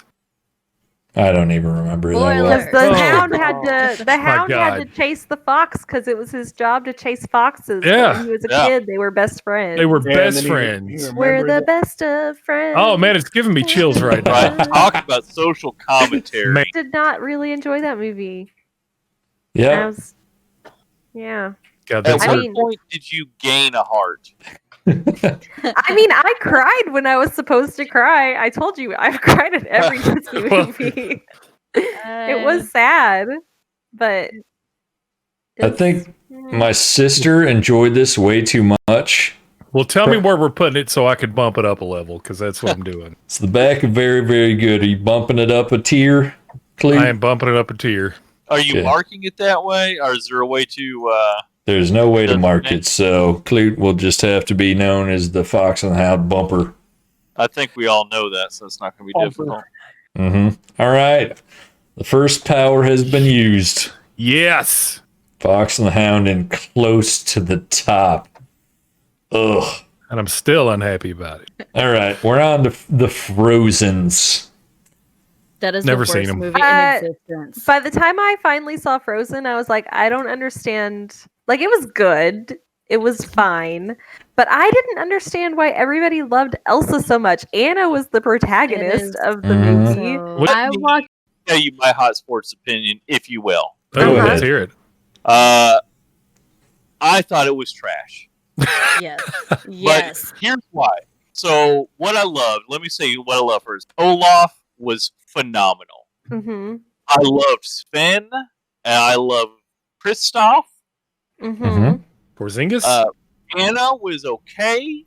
I don't even remember that Spoiler. well. Because the Oh. hound had to had God. to chase the fox because it was his job to chase foxes. Yeah. When he was a Yeah. kid, they were best friends. They were Yeah, and best then he friends. We're remembered the that- best of friends. Oh man, it's giving me chills right now. Right. Talk about social commentary. Man. Did not really enjoy that movie. I Yeah. was, yeah. God, At that's I what mean- point did you gain a heart? I mean, I cried when I was supposed to cry. I told you I've cried at every Disney Well- movie. It was sad, but I think my sister enjoyed this way too much. well, tell me where we're putting it so I can bump it up a level because that's what I'm doing. It's the back of very, very good. Are you bumping it up a tier, Cleve? I am bumping it up a tier. Are you Yeah. marking it that way, or is there a way to? There's no way to Doesn't mark make- it, so Clute will just have to be known as the Fox and the Hound bumper. I think we all know that, so it's not going to be difficult. All right. The first power has been used. Yes. Fox and the Hound in close to the top. Ugh. And I'm still unhappy about it. All right. We're on to the Frozens. That is Never the seen worst 'em. movie Uh, in existence. by the time I finally saw Frozen, I was like, I don't understand. Like, it was good. It was fine. But I didn't understand why everybody loved Elsa so much. Anna was the protagonist is. of the Mhm. movie. So, What- I watched. Tell you my hot sports opinion, if you will. Oh, Go let's ahead. hear it. I thought it was trash. Yes. But Yes. here's why. So what I loved, let me say what I love first. Olaf was phenomenal. Mm-hmm. I loved Sven, and I loved Kristoff. Mm-hmm. Mhm. Porzingis? Anna was okay.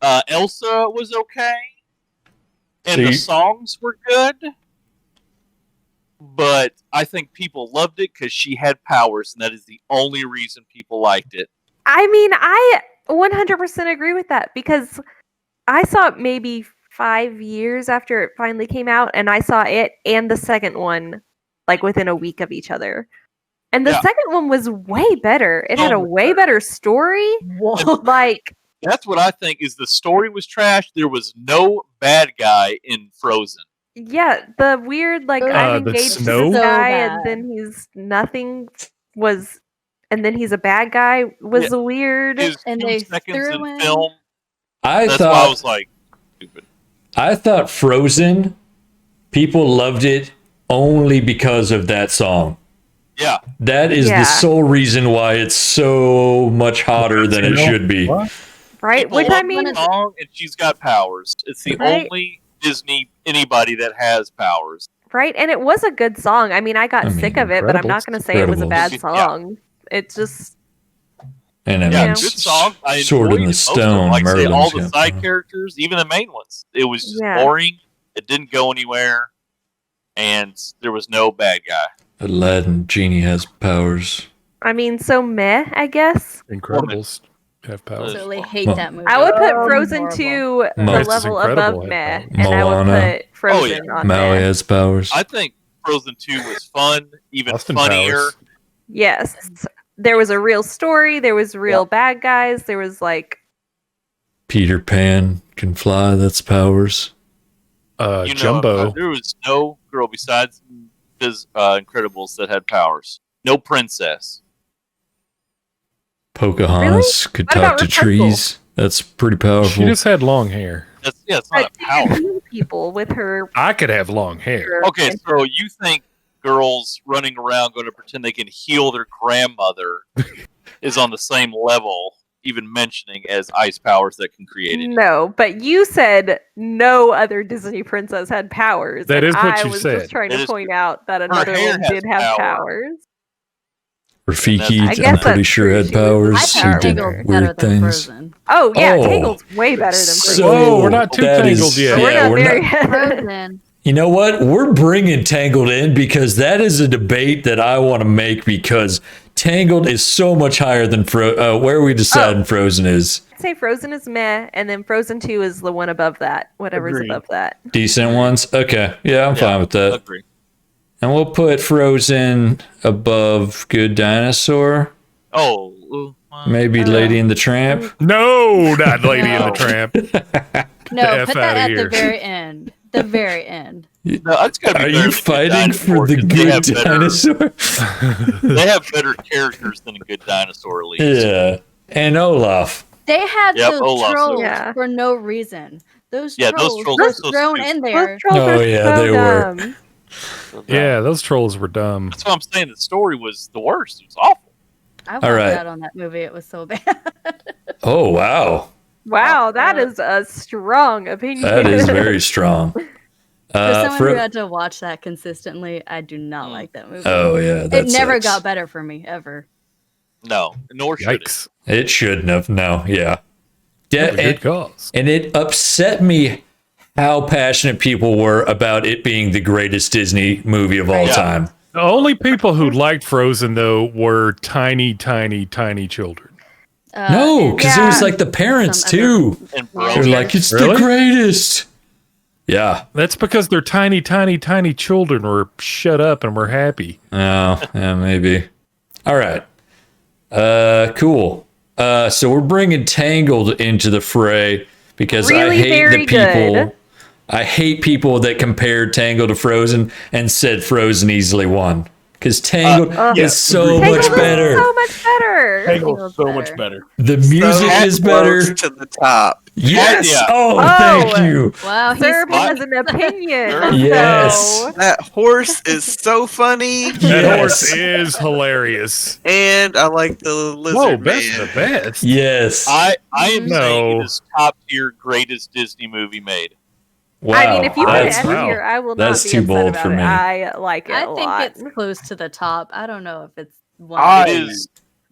Elsa was okay. And So the you- songs were good. But I think people loved it because she had powers, and that is the only reason people liked it. I mean, I 100% agree with that because I saw it maybe 5 years after it finally came out, and I saw it and the second one like within a week of each other. And the Yeah. second one was way better. It had So a much way better story. Whoa. Like, That's what I think is the story was trash. There was no bad guy in Frozen. yeah, the weird like The I'm engaged to snow? this So guy bad. and then he's nothing was and then he's a bad guy was Yeah. weird. His And 2 they seconds threw in in- film. I That's why I thought was like, stupid. Frozen, people loved it only because of that song. Yeah. That is Yeah. the sole reason why it's so much hotter than it should be. Right? People Which love I the mean song, and she's got powers. It's the Right. only Disney anybody that has powers. right? And it was a good song. I mean, I got I mean, sick of it, but I'm not Incredibles. going to say it was a bad Incredibles. Yeah. song. It just And I Yeah, mean, good song. I Sword enjoyed in the most of them. Stone, Like I say, all Merlin's the got side power. characters, even the main ones. It was just Yeah. boring. It didn't go anywhere, and there was no bad guy. Aladdin Genie has powers. I mean, so meh, I guess. Incredibles have powers. Totally hate Well, that movie. I would put Oh, Frozen horrible. 2 the Most level Incredible above had meh, powers. and I would Moana. put Frozen on Maui meh. has powers. I think Frozen 2 was fun, even Austin funnier. Powers. Yes. There was a real story, there was real bad guys, there was like Peter Pan can fly. That's powers. You know, Jumbo. there was no girl besides Incredibles that had powers. No princess. Pocahontas could What talk about to Rapunzel? trees. That's pretty powerful. She just had long hair. It's not a But she power. could heal people with her. I could have long hair. Okay, so you think girls running around going to pretend they can heal their grandmother is on the same level, even mentioning as ice powers that can create it? No, but you said no other Disney princess had powers. That and is what I you was said. just trying That to is point true. out that another hair one has did have power. powers. Rafiki, I guess I'm pretty that's sure true. had She was powers. I She think did Tangled's better weird than things. Frozen. Oh yeah, Oh, Tangled's way better than Frozen. So Whoa, we're not too that tangled is- yet. So we're yeah, not we're very. Frozen. You know what? We're bringing Tangled in because that is a debate that I want to make because Tangled is so much higher than where we deciding Frozen is. I'd say Frozen is meh, and then Frozen 2 is the one above that. Whatever's Agreed. above that. Decent ones? Okay. Yeah, I'm fine with that. Agree. And we'll put Frozen above Good Dinosaur. Oh, Maybe Lady and the Tramp. No, not Lady and the Tramp. No, F put outta that at here. the very end. The very end. no, that's gotta be Are better you than Good fighting for Dinosaur, the 'cause Good Dinosaur? They have better characters than a Good Dinosaur, at least. Yeah. And Olaf. They had Yep, those Olaf's trolls Yeah. for no reason. Those Yeah, those trolls trolls were are so thrown stupid. in there. Those trolls Oh, are yeah, so they were. dumb. Yeah, those trolls were dumb. That's what I'm saying. The story was the worst. It was awful. I walked right. out on that movie. It was so bad. Oh, wow. Wow, that is a strong opinion. That is very strong. For someone for- who had to watch that consistently, I do not like that movie. oh, yeah. it That never sucks. got better for me ever. No, nor should it. Yikes. It shouldn't have. No, yeah. Good and, cause. and it upset me how passionate people were about it being the greatest Disney movie of all Yeah. time. The only people who liked Frozen, though, were tiny, tiny, tiny children. No, and because it was Yeah. like the parents Some too. And Yeah. They're Frozen. like, it's the Really? greatest. Yeah. That's because they're tiny, tiny, tiny children were shut up and were happy. Oh, yeah, maybe. All right. Cool. So we're bringing Tangled into the fray because I Really hate very the people. good. I hate people that compared Tangled to Frozen and said Frozen easily won. Because Tangled yeah, is so agreed. Tangled much is better. so much better. Tangled's so better. much better. The music So is better. close to the top. Yes. Yeah. Oh, Oh. thank you. Wow, he's Serb smart. has an opinion. Sure. Yes. So, That horse is so funny, That Yes. horse is hilarious. and I like the lizard Whoa, best man. of the best. Yes. I am No. saying it is top tier greatest Disney movie made. Wow. I mean, if you put it That's- S wow. tier, I will That's not be too upset bold about for it. me. I like it I a think lot. it's close to the top. I don't know if it's one. I It is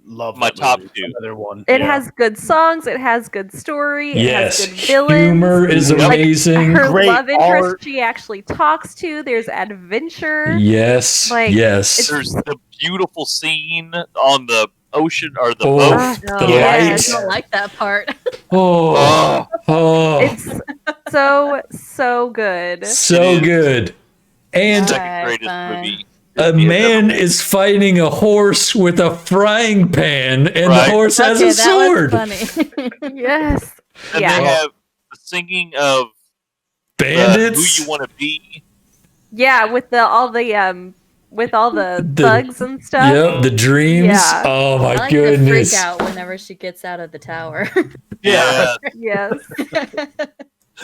love my that top movie. two. Another one. It Yeah. has good songs. It has good story. yes. It has good villains. Humor is Yep. amazing. Her Great love interest art. she actually talks to. There's adventure. Yes. Like, yes. There's the beautiful scene on the ocean or the Oh, boat. the Yes. I don't like that part. Oh. Oh, Oh. It's so good. So It is. good. And second greatest fine. movie. a Disney has man ever made. is fighting a horse with a frying pan, and Right. the horse has Okay, a that sword. was funny. Yes. And Yeah. they have the singing of Bandits. Who You Want to Be. Yeah, with all the The- thugs and stuff. Yep, the dreams. Yeah. Oh my I like goodness. the freak out whenever she gets out of the tower. Yeah. Yes.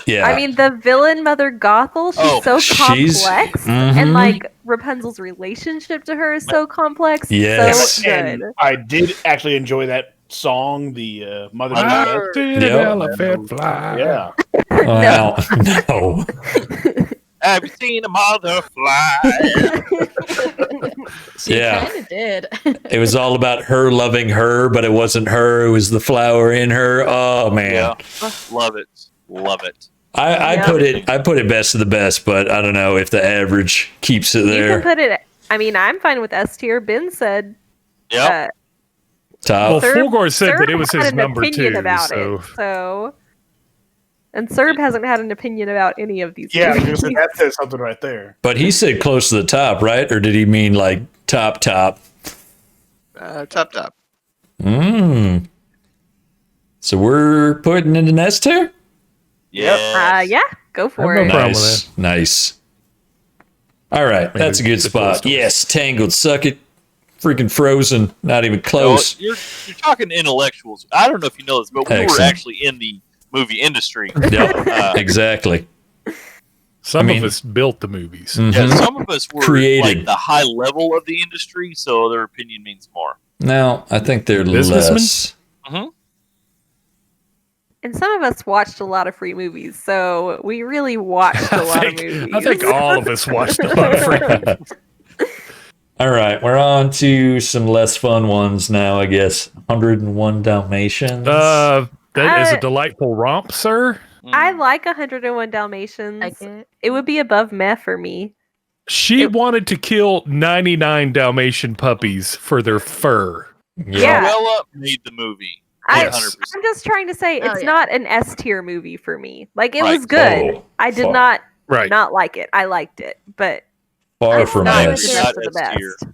Yeah. I mean, the villain Mother Gothel, she's Oh, so she's- complex. Mhm. And like Rapunzel's relationship to her is so complex. Yes. So And good. I did actually enjoy that song, the Mother Mother- Gothel. Did Yep. an elephant fly? Yeah. Wow. No. Have you seen a mother fly? She Yeah. kind of did. It was all about her loving her, but it wasn't her. It was the flower in her. Oh man. Yeah. Love it. Love it. I Yeah. put it best of the best, but I don't know if the average keeps it You can there. put it. I mean, I'm fine with S tier. Ben said. Yep. Well, Top. Fulgore said Serb that it was had his an number opinion two. about So it. So. And Serb hasn't had an opinion about any of these. Yeah, movies. because that says something right there. But he said close to the top, right? Or did he mean like top? Top. Mm. So we're putting it in S tier? Yeah. Yeah, go for no it. problem. Nice. Nice. All right, that's a good the Toy spot. Story. Yes, Tangled, suck it. Freaking Frozen, not even Well, close. you're talking intellectuals. I don't know if you know this, but we were Excellent. actually in the movie industry. Yep, exactly. Some I mean- of us built the movies. Mhm. Yeah, some of us were Created. like the high level of the industry, so their opinion means more. No, I think they're Businessmen? less. And some of us watched a lot of free movies, so we really watched a lot of movies. I think all of us watched a lot of free. All right, we're on to some less fun ones now, I guess. 101 Dalmatians. That is a Uh, delightful romp, sir. I like 101 Dalmatians. Like it. It would be above meh for me. She wanted to kill 99 Dalmatian puppies for their fur. Yeah. Cruella made the movie. I, 100%. I'm just trying to say Oh, it's yeah. not an S tier movie for me. Like it Right. was good. Oh, I did fuck. not Right. not like it. I liked it, but Far it's from not Not the S. S. best of the Not S tier. best.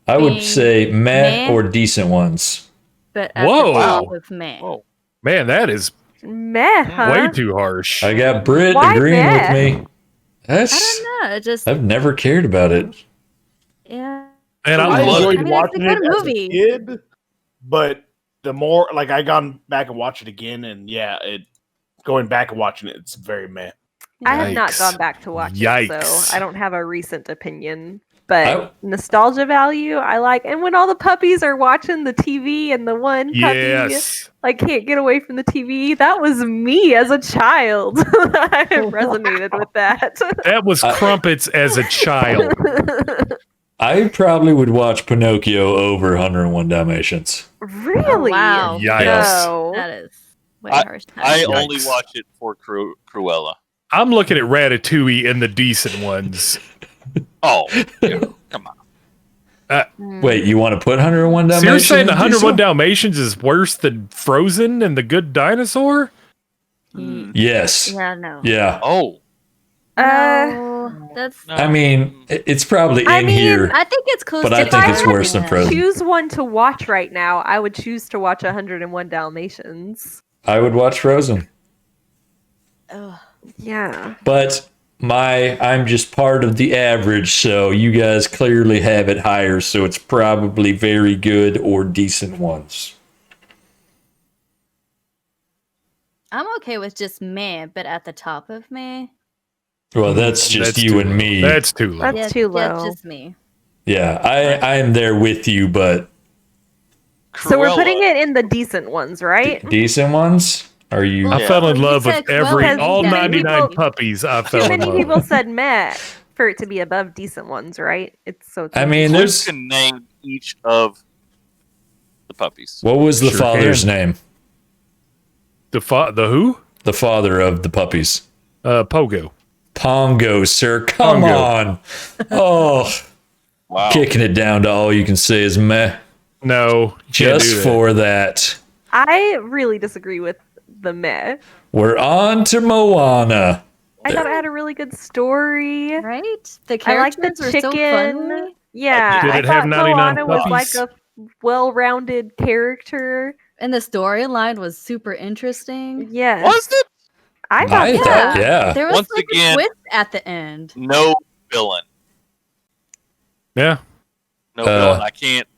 I would Meh. say meh Meh. or decent ones. But at Whoa. the top of man. Whoa. Man, that is Meh, huh? way too harsh. I got Britt Why agreeing meh? with me. I That's don't know. It just I've never cared about it. yeah. And I I love enjoyed I mean, it's a watching good it as movie. a kid, but the more like I gone back and watched it again, and yeah, it going back and watching it, it's very meh. I have not Yikes. gone back to watch it, Yikes. so I don't have a recent opinion. But I- nostalgia value, I like. And when all the puppies are watching the TV and the one puppy yes. like can't get away from the TV, that was me as a child. I resonated with that. That was crumpets as a child. I probably would watch Pinocchio over 101 Dalmatians. Really? wow. Yikes. No. That is way I- harsh. I Yikes. only watch it for Cruella. I'm looking at Ratatouille and the decent ones. Oh, yeah, come on. Wait, you want to put 101 So Dalmatians? you're saying the in 101 decent? Dalmatians is worse than Frozen and the Good Dinosaur? Yes. Yeah, no. Yeah. Oh, No, that's. no. I mean, it's probably I in mean, here, I think it's close. but to I if think I it's had worse than to Frozen. choose one to watch right now, I would choose to watch 101 Dalmatians. I would watch Frozen. Ugh. Yeah. But I'm just part of the average, so you guys clearly have it higher, so it's probably very good or decent ones. I'm okay with just meh, but at the top of meh. Well, that's just That's you too and low. me. That's too low. That's too Yeah, low. just me. Yeah, I'm there with you, but So we're Cruella. putting it in the decent ones, right? decent ones? Are you? Oh, I Yeah. fell in Well, you love with said every Cruella. all Too many 99 people- puppies. I Too fell in many love people with. said meh for it to be above decent ones, right? It's so. I mean, Who there's. can name each of the puppies? What was the Sure father's can. name? The who? The father of the puppies. Pogo. Pongo, sir. Come Pongo. on. Oh, Wow. kicking it down to all you can say is meh. No, you can't do Just that. for that. I really disagree with the meh. We're on to Moana. I thought it had a really good story. Right? The I like the characters were so chicken. funny. Yeah, Did I it have thought 99 Moana was like puppies? a well-rounded character. And the storyline was super interesting. Yes, Was it? I thought I so. thought, yeah. There was Once like again- a twist at the end. No villain. Yeah. No villain.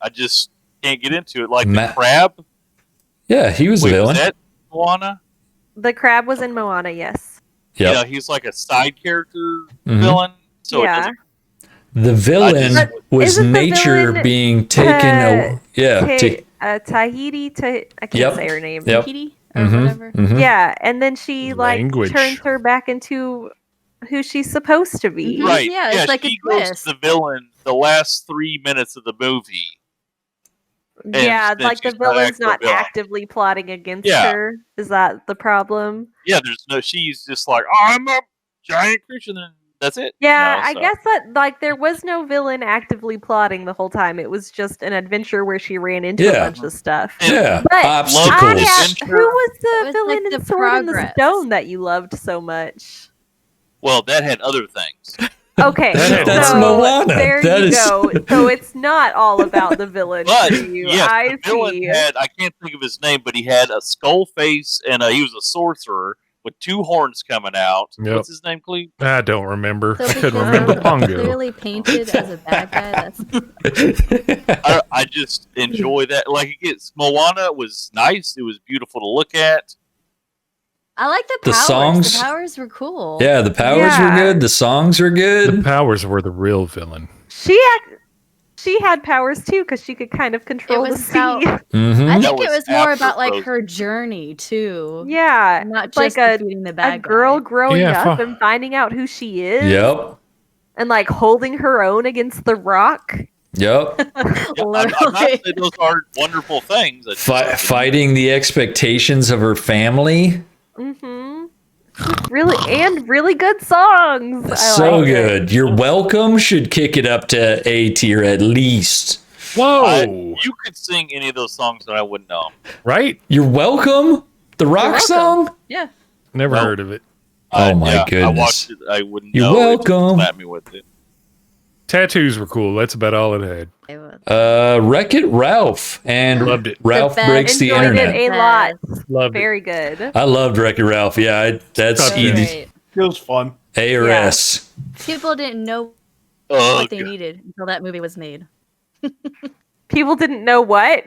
I just can't get into it. Like Ma- the crab. Yeah, he was Wait, a villain. was that Moana? The crab was in Moana. Yes. You Yep. know, he's like a side character Mhm. villain. So it yeah. doesn't- The villain But was isn't the nature villain, being taken away. Yeah. Tahiti. I can't Yep. say her name. Yep. Kitty or Mhm, whatever. mhm. Yeah, and then she like Language. turns her back into who she's supposed to be. Mhm. right. Yeah, it's like a she goes twist. to the villain the last 3 minutes of the movie. Yeah, then like the she's not villain's actually a not villain. actively plotting against Yeah. her. Is that the problem? Yeah, there's no. She's just like, oh, I'm a giant creature, and then that's it. Yeah, you know, I so. guess that like there was no villain actively plotting the whole time. It was just an adventure where she ran into a Yeah. bunch of stuff. Yeah. But Obstacles. who was the It was villain like in the Sword in the progress. Stone that you loved so much? Well, that had other things. Okay, That's so Moana. there That you is- go. So it's not all about the villain But for you. yes, I the villain see. had, I can't think of his name, but he had a skull face and he was a sorcerer. with two horns coming out. Yep. What's his name, Cleve? I don't remember. So I couldn't because remember they're Pongo. clearly painted as a bad guy. That's I just enjoy that. Like it gets Moana was nice. It was beautiful to look at. I like the The powers. songs- The powers were cool. Yeah, the powers were Yeah. good. The songs were The good. powers were the real villain. She had powers too because she could kind of control the was sea. about- hmm I That think it was was more after about like Frozen. her journey too. Yeah, Not like just a- defeating the a bad girl guy. growing Yeah, up fu- and finding out who she is. Yep. And like holding her own against the rock. Yep. Yeah, I'm not Literally. saying those aren't wonderful things. I just- Fighting the expectations of her family. Mm-hmm. Really good songs. I So liked it. good. You're welcome should kick it up to A tier at least. Whoa! You could sing any of those songs and I wouldn't know. Right? You're welcome? The rock welcome. song? Yeah. Never Nope. heard of it. Oh my I goodness. watched it. I wouldn't You're know. It just welcome. slapped me with it. Tattoos were cool. That's about all it had. It was. Wreck-It Ralph and Loved it. Ralph best. Breaks the Enjoyed Internet. it a lot. Loved it. Very good. I loved Wreck-It Ralph. Yeah, that's So either Great. It was fun. A or Yeah. S. People didn't know Oh, what they God. needed until that movie was made. People didn't know what.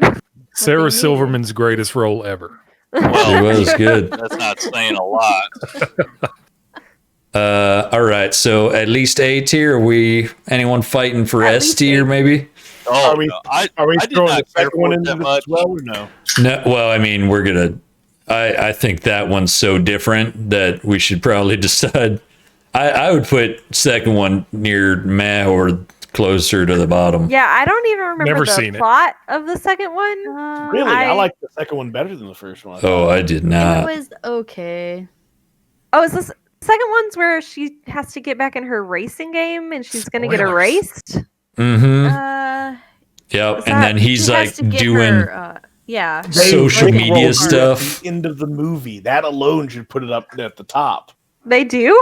Sarah needed. Silverman's greatest role ever. It Well, was good. that's not saying a lot. All right, so at least A tier. Are we anyone fighting for At S least tier? A. Maybe. Oh, Are we- no. I Are we did throwing not the care second one for it into that this much. as well or no? No. Well, I mean, we're gonna. I think that one's so different that we should probably decide. I would put second one near meh or closer to the bottom. Yeah, I don't even remember Never the seen it. plot of the second one. Really? I I- like the second one better than the first one. Oh, I did It not. was okay. Oh, is this second one's where she has to get back in her racing game and she's gonna get Spoilers. erased? Mm-hmm. is Yep. And that- then he's she like has to get doing her, yeah. They social bring media Roll stuff. at the end of the movie. That alone should put it up at the top. They do?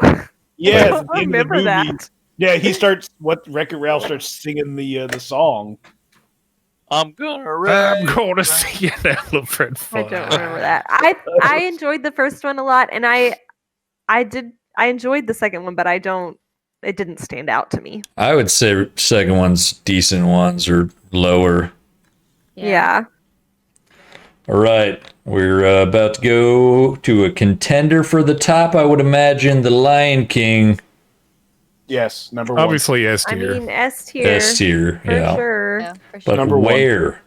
Yeah, I at don't the end of the remember movie. that. Yeah, he starts. Wreck-It Ralph starts singing the song. I'm gonna I'm ride. going to see an elephant I fly. don't remember that. I enjoyed the first one a lot, and I enjoyed the second one, but it didn't stand out to me. I would say second one's decent ones or lower. Yeah. All right, we're about to go to a contender for the top. I would imagine The Lion King, Yes, number one. Obviously S I tier. mean S tier. S tier. For Yeah, sure. Yeah, for sure. but Number one. where?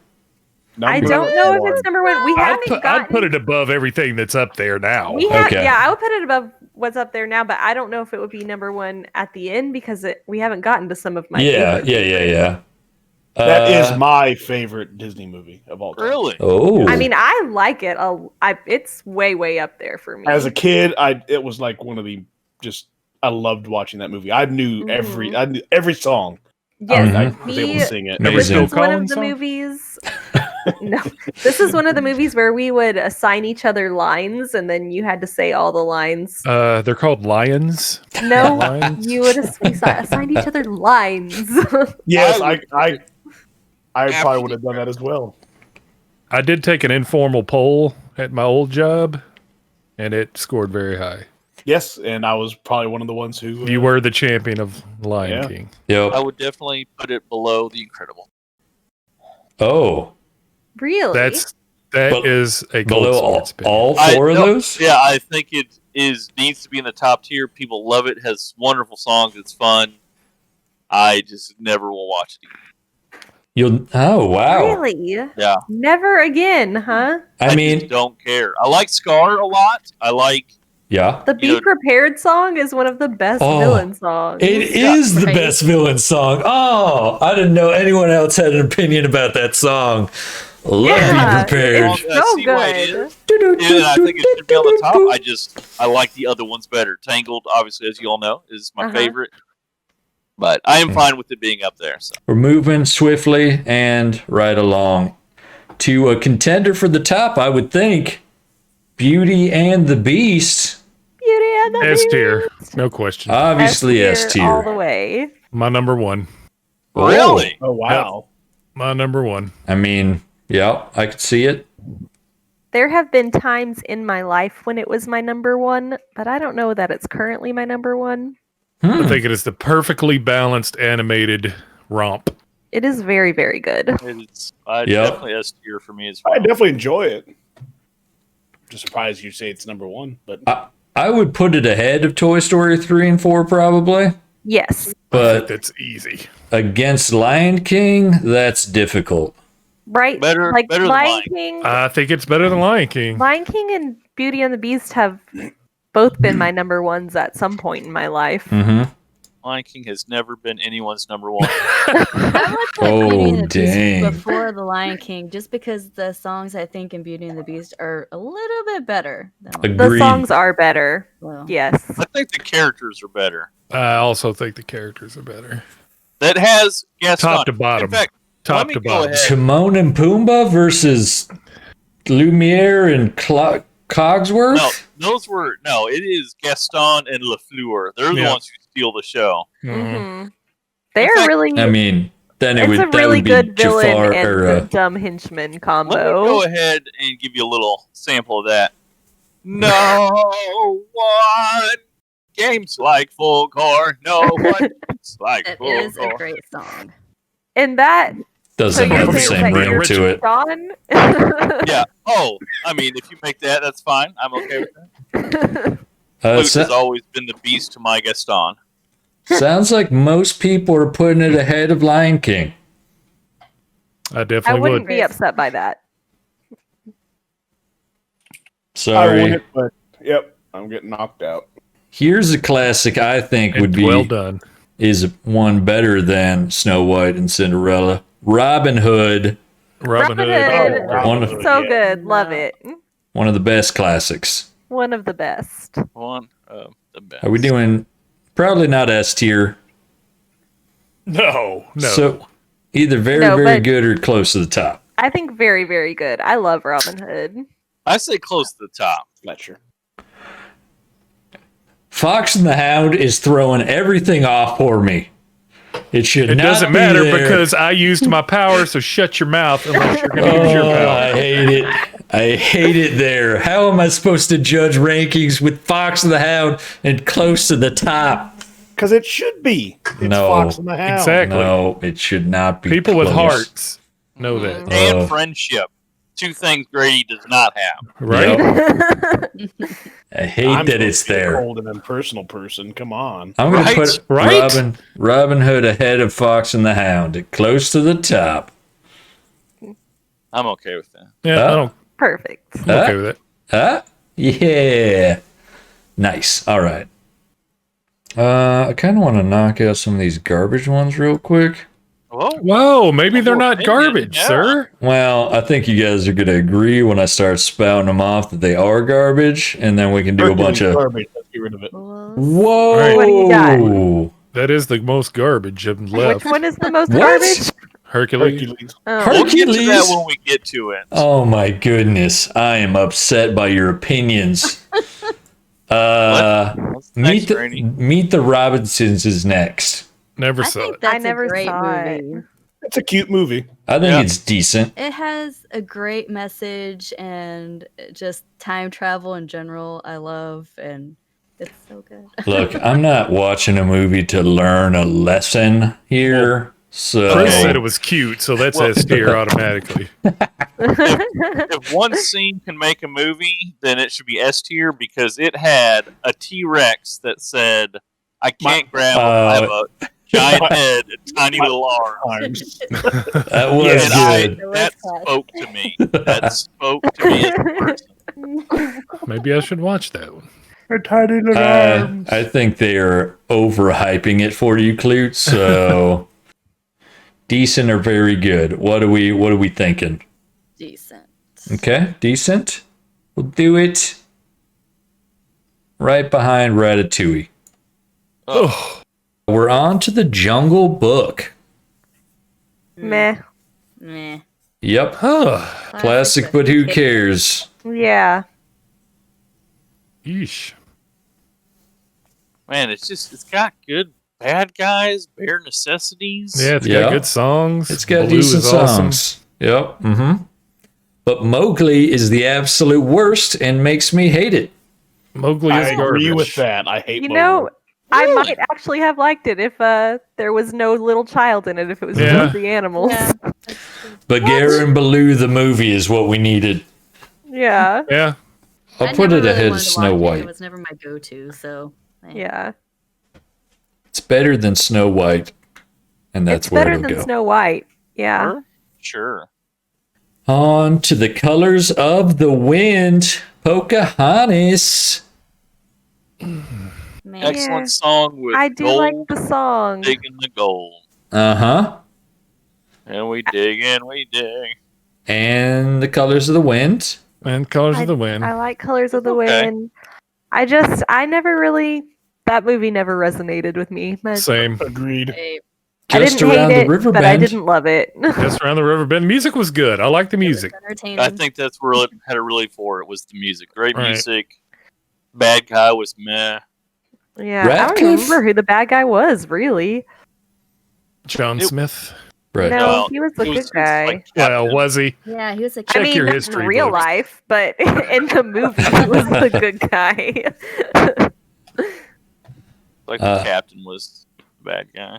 I Number don't know if one. it's number one. We haven't I'd gotten put it above everything that's up there now. We have, Okay. yeah, I would put it above what's up there now, but I don't know if it would be number one at the end because we haven't gotten to some of my Yeah, favorite. yeah. That is my favorite Disney movie of all time. Really? Oh, I mean, I like it. It's way up there for me. As a kid, it was like one of the I loved watching that movie. I knew every song. yes, I Mhm. was able to sing it. Never this Amazing. is one Collins of the song? movies. No, this is one of the movies where we would assign each other lines, and then you had to say all the lines. They're called lions. No, Lines? you would assign each other lines. Yes, I I probably would have done that as well. I did take an informal poll at my old job, and it scored very high. Yes, and I was probably one of the ones who You were the champion of Lion Yeah. King. yep. I would definitely put it below The Incredible. Oh, Really? That But is a gold below sports pick. all four of no, those? Yeah, I think it needs to be in the top tier. People love it. Has wonderful songs. It's fun. I just never will watch it again. Oh, wow. Really? Yeah. Never again, huh? I mean, just don't care. I like Scar a lot. I like yeah. The Be You know- Prepared song is one of the best Oh, villain songs. It is the right. best villain song. Oh, I didn't know anyone else had an opinion about that song. Love Yeah, Be Prepared. it's I so see why it good. is. And I think it should be on the top. I like the other ones better. Tangled, obviously, as you all know, is my Uh-huh. favorite. But I am fine with it being up there. So We're moving swiftly and right along to a contender for the top, I would think. Beauty and the Beast. Beauty and the S Beast. tier, no question. Obviously S all the tier. way. My number one. Oh, really, Oh wow. My number one. I mean, yeah, I could see it. There have been times in my life when it was my number one, but I don't know that it's currently my number one. I think it is the perfectly balanced animated romp. It is very, very good. It's Yep. definitely S tier for me as well. I definitely enjoy it. Just surprised you say it's number one, but I would put it ahead of Toy Story 3 and 4 probably, Yes. I think but that's easy. against Lion King, that's difficult. Right? Better- like better than Lion Lion King. I think it's better than Lion King. Lion King and Beauty and the Beast have both been my number ones at some point in my life. Mm-hmm. Lion King has never been anyone's number one. I would put Oh, Beauty and the dang. Beast before The Lion King, just because the songs I think in Beauty and the Beast are a little bit better than The Agreed. songs are better. well. Yes. I think the characters are better. I also think the characters are better. That has Gaston. Top to bottom. In fact, let Top me to go bottom. ahead. Timon and Pumbaa versus Lumiere and Cogsworth? It is Gaston and LaFleur. They're the Yeah. ones who steal the show. Mhm. hmm They're fact, really. I mean, then it it's would, a that really would be good villain Jafar and or the dumb henchman Let me combo. go ahead and give you a little sample of that. No one games like Fulgore. No one games like It is a Fulgore. great song. And that. doesn't so have you're the saying same that ring you're to it. Dawn? Yeah. Oh, I mean, if you make that, that's fine. I'm okay with that. Luke So- has always been the beast to my Gaston. sounds like most people are putting it ahead of Lion King. I I definitely wouldn't would. be upset by that. I Sorry. want it. But yep, I'm getting knocked out. Here's a classic I think would It's be well done. is one better than Snow White and Cinderella. Robin Hood, Robin Hood. Hood. Oh, One of- Hood, So yeah. good. Love No. it. one of the best classics. One of the best. One of the best. Are we doing probably not S tier? No. So either very, No, very but- good or close to the top. I think very, very good. I love Robin Hood. I say close to the top. Fletcher. Fox and the Hound is throwing everything off for me. It should It not doesn't be matter there. because I used my power, so shut your mouth unless you're going to use your Oh, power. I hate it. I hate it there. How am I supposed to judge rankings with Fox and the Hound and close to the top? Because it should be. It's No. Fox and the Hound. Exactly. No, it should not be. People with close. hearts know that, And Oh. friendship. Two things Grady does not have. right? Yep. I hate I'm that it's supposed to be a there. cold and impersonal person. Come on. I'm going to Right, put right? Robin Hood ahead of Fox and the Hound, close to the top. I'm okay with that. Yeah, I don't. Perfect. I'm okay with it. Huh? Yeah. Nice. All right. I kind of want to knock out some of these garbage ones real quick. Whoa. Whoa, maybe they're not opinion, garbage, yeah. sir. Well, I think you guys are going to agree when I start spouting them off that they are garbage, and then we can do a bunch of. Garbage. Let's get rid of it. Whoa! Right. What do you got? That is the most garbage of Which left. one is the most What? garbage? Hercules. Hercules. Oh. We'll get to Hercules? that when we get to it. Oh my goodness, I am upset by your opinions. What's next, Grady? Meet the Robinsons is next. Never I saw think it. that's I never a great saw it. movie. It's a cute movie. I think Yeah. it's decent. It has a great message and just time travel in general. I love and it's so good. Look, I'm not watching a movie to learn a lesson here. So Chris said it was cute, so that's Well- S tier automatically. If one scene can make a movie, then it should be S tier because it had a T-Rex that said, I can't grab him. I have a giant head and tiny little arms. Arms. that was Yeah, and good. that spoke to me. That spoke to me as a person. Maybe I should watch that one. Her tiny little arms. I think they are overhyping it for you, Clute. So decent or very good. What are we thinking? Decent. Okay, decent. We'll do it right behind Ratatouille. Oh, We're on to the Jungle Book. Meh. Meh. Yep, huh. classic, but who cares? Yeah. Yeesh. Man, it's got good bad guys, bare necessities. Yeah, it's Yeah. got good songs. It's got Baloo decent is awesome. songs. Yep. Mm-hmm. but Mowgli is the absolute worst and makes me hate it. Mowgli I is agree garbage. with that. I hate You Mowgli. know, I might actually have liked it if there was no little child in it. If it was Yeah. just the animals. Yeah. Bagheera and Baloo the movie is what we needed. Yeah. Yeah. I'll I put never it really ahead of wanted to Snow watch it. White. It was never my go-to, so Yeah. It's better than Snow White, and that's It's where better it'll than go. Snow White. Yeah. Sure. On to the colors of the wind, Pocahontas. man. Excellent Yeah. song with I do gold like the song. digging the gold. Uh-huh. And we dig and we dig. And the colors of the wind. And Colors of the Wind. I like Colors of the Okay. Wind. I never really, that movie never resonated with me. But Same. Agreed. Hey, I Just didn't around hate the it, river but I bend. didn't love it. Just around the river bend. Music was good. I like the music. entertaining. I think that's where it had it really for. It was the music. Great Right. music. Bad guy was meh. Yeah, I don't Radcliffe? remember who the bad guy was, really. John It- Smith. Right. No, Well, he was the It good guy. like Well, Captain. was he? Yeah, he was a I Check mean, your not history in real books. life, but in the movie, he was the good guy. Like Uh, the captain was the bad guy.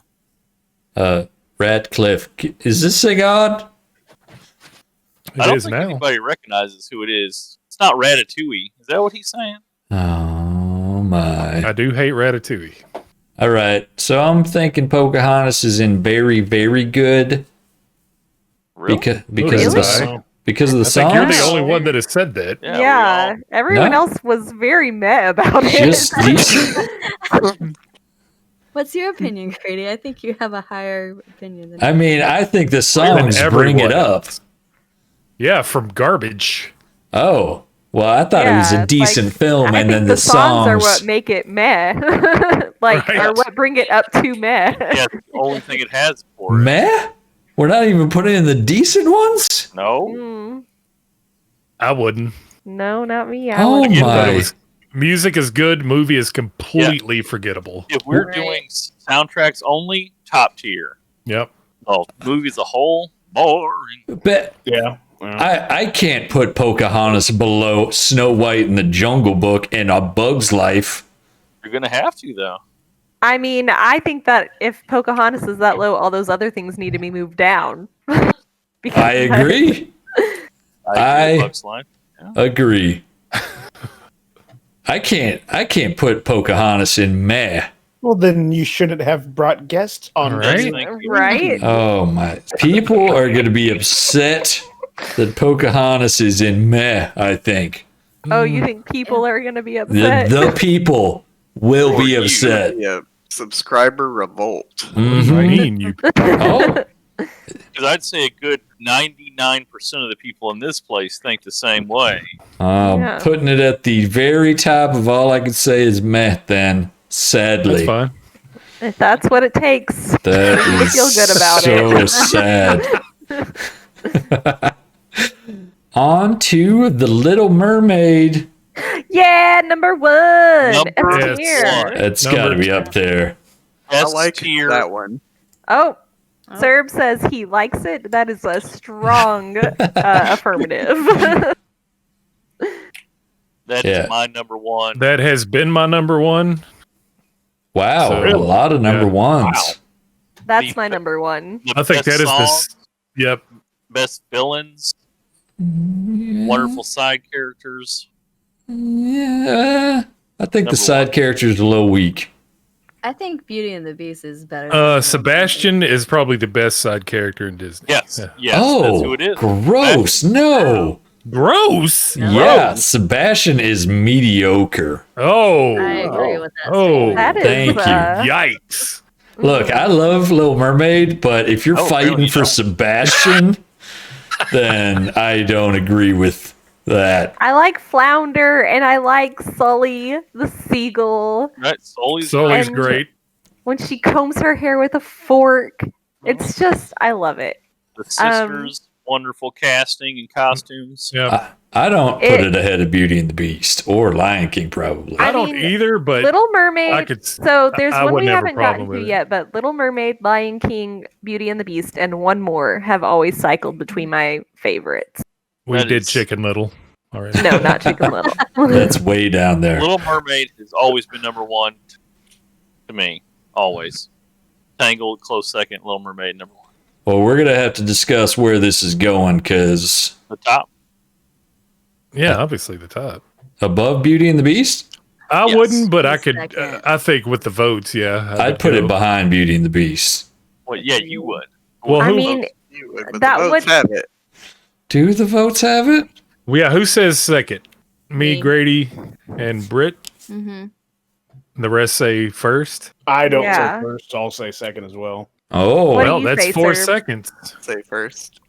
Radcliffe. Is this a god? I It don't is think now. anybody recognizes who it is. It's not Ratatouille. Is that what he's saying? Oh my. I do hate Ratatouille. All right. So I'm thinking Pocahontas is in very, very good Really? because of the Really? because of the I think you're the songs. only one that has said that. Yeah, we everyone No. else was very meh about it. Just decent. What's your opinion, Grady? I think you have a higher opinion than I mean, I think the Than songs bring everyone it up. else. Yeah, from garbage. Oh, well, I thought it was Yeah, a it's decent like, film, I and think then the the songs are songs. what make it meh, like Right. or what bring it up to meh. Yeah, it's the only thing it has for it. Meh? We're not even putting in the decent ones? No? Mm, I wouldn't. no, not me. I Oh wouldn't. Again, but my. it was music is good. Movie is completely forgettable. If we're Right. doing soundtracks only, top tier. Yep. Oh, movie as a whole, boring. But Yeah. I can't put Pocahontas below Snow White and the Jungle Book and A Bug's Life. You're gonna have to though. I mean, I think that if Pocahontas is that low, all those other things need to be moved down. Because I agree. I agree with I- Bugs Life. Agree. I can't put Pocahontas in meh. Well, then you shouldn't have brought guests on. All right. Thank you. Right? Oh my. People are going to be upset that Pocahontas is in meh, I think. Oh, you think people are gonna be The, upset? the people will Or be you, upset. yeah, subscriber revolt. I Mhm. mean, you. Oh, Because I'd say a good 99% of the people in this place think the same way. Yeah. putting it at the very top of all I can say is meh, then, That's sadly. fine. If that's what it takes. That You is feel good about so sad. On to The Little Mermaid. Yeah, number one. Number It's one. here. It's Number got to be up there. I Best like tier. that one. Oh, Oh. Serb says he likes it. That is a strong affirmative. That Yeah. is my number one. That has been my number one. Wow, So- a lot of number Yeah. ones. That's my number one. The I think best that is songs, this. Yep. best villains, wonderful side characters. Yeah, I think Number the side one. character's a little weak. I think Beauty and the Beast is better. than Sebastian is probably the best side character in Disney. Yes, Yeah. yes, that's who Oh, it is. gross. No. Gross. Yeah, Sebastian is mediocre. Oh. I agree with that. Oh. That is. Thank you. Yikes. Look, I love Little Mermaid, but if you're Oh, fighting really? for No. Sebastian, then I don't agree with that. I like Flounder and I like Sully the seagull. Right, Sully's Sully's And- great. When she combs her hair with a fork, it's just, I love it. the sisters, wonderful casting and costumes. Yeah. I don't put It- it ahead of Beauty and the Beast or Lion King, probably. I I don't mean, either, but Little Mermaid. I could. So there's I one we wouldn't have a haven't gotten problem to with it. yet, but Little Mermaid, Lion King, Beauty and the Beast, and one more have always cycled between my favorites. We That did is- Chicken Little. All right. No, not Chicken Little. That's way down there. Little Mermaid has always been number one to me. Always. Tangled, close second. Little Mermaid, number one. Well, we're gonna have to discuss where this is going because The top. Yeah, obviously the top. above Beauty and the Beast, I Yes. wouldn't, but I could. Second. I think with the votes, yeah, I'd put it behind Beauty and the Beast. Well, yeah, you would. Well, I who? mean, You would, but That the votes would- have it. Do the votes have it? Yeah, who says second? Me, Me. Grady, and Britt. Mm-hmm. The rest say first. I don't Yeah. say first. I'll say second as well. Oh, What do Well, you that's say, 4 Serb? seconds. Say first.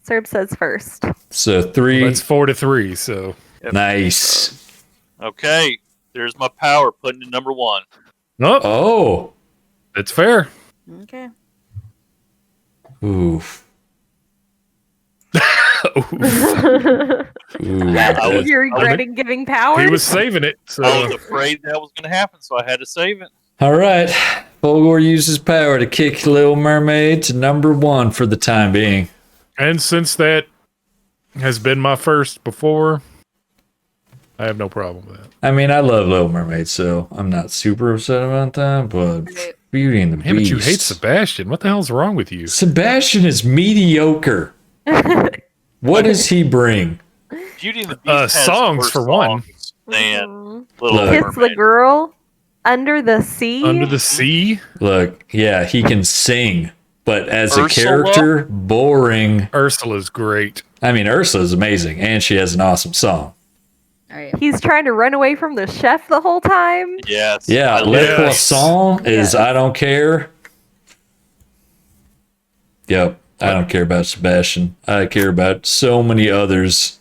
Serb says first. so 3. That's 4-3. So Yep. Nice. Okay. There's my power putting it number one. no, Oh, that's fair. Okay. oof. I was- You're regretting giving power? He was saving it. So I was afraid that was going to happen, so I had to save it. All right. Fulgore uses power to kick Little Mermaid to number 1 for the time being. and since that has been my first before, I have no problem with that. I mean, I love Little Mermaid, so I'm not super upset about that, but Beauty and the Yeah, but Beast. you hate Sebastian. What the hell's wrong with you? Sebastian is mediocre. What does he bring? Beauty and the Beast has songs worse for one. songs than Mhm. Little Look. Kiss the Mermaid. girl under the sea. Under the Sea, Look, yeah, he can sing, but as a Ursula? character, boring. Ursula's great. I mean, Ursula's amazing, and she has an awesome song. All right. He's trying to run away from the chef the whole time. Yes. Yeah, I Le love- Poisson is Yes. I don't care. Yep, I don't care about Sebastian. I care about so many others,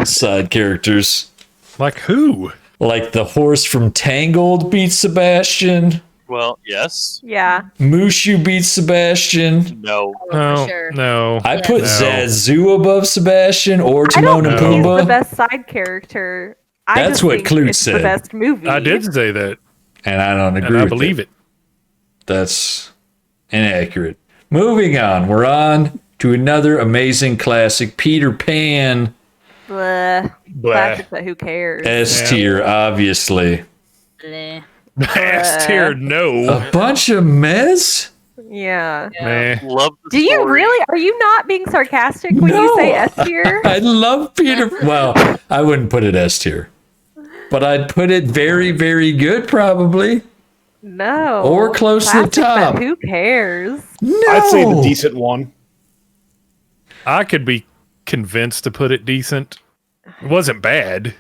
side characters. Like who? Like the horse from Tangled beats Sebastian. Well, yes. Yeah. Mushu beats Sebastian. No. No, sure. no. I Yeah. put No. Zazu above Sebastian or I Timon don't and think he's Pumbaa. the best side character. I That's just what think Clute it's said. the best movie. I did say that, And I don't agree and I with believe it. That's inaccurate. Moving on. We're on to another amazing classic, Peter Pan. Bleh. Blah. Classic, but who cares? S Yeah. tier, obviously. Bleh. S tier, no. A bunch of mess? Yeah. Meh. Love the Do you story. really? Are you not being sarcastic when No. you say S tier? I love Peter. Well, I wouldn't put it S tier, but I'd put it very, very good, probably. No. Or close to the Classic, but top. who cares? No. I'd say the decent one. I could be convinced to put it decent. It wasn't bad.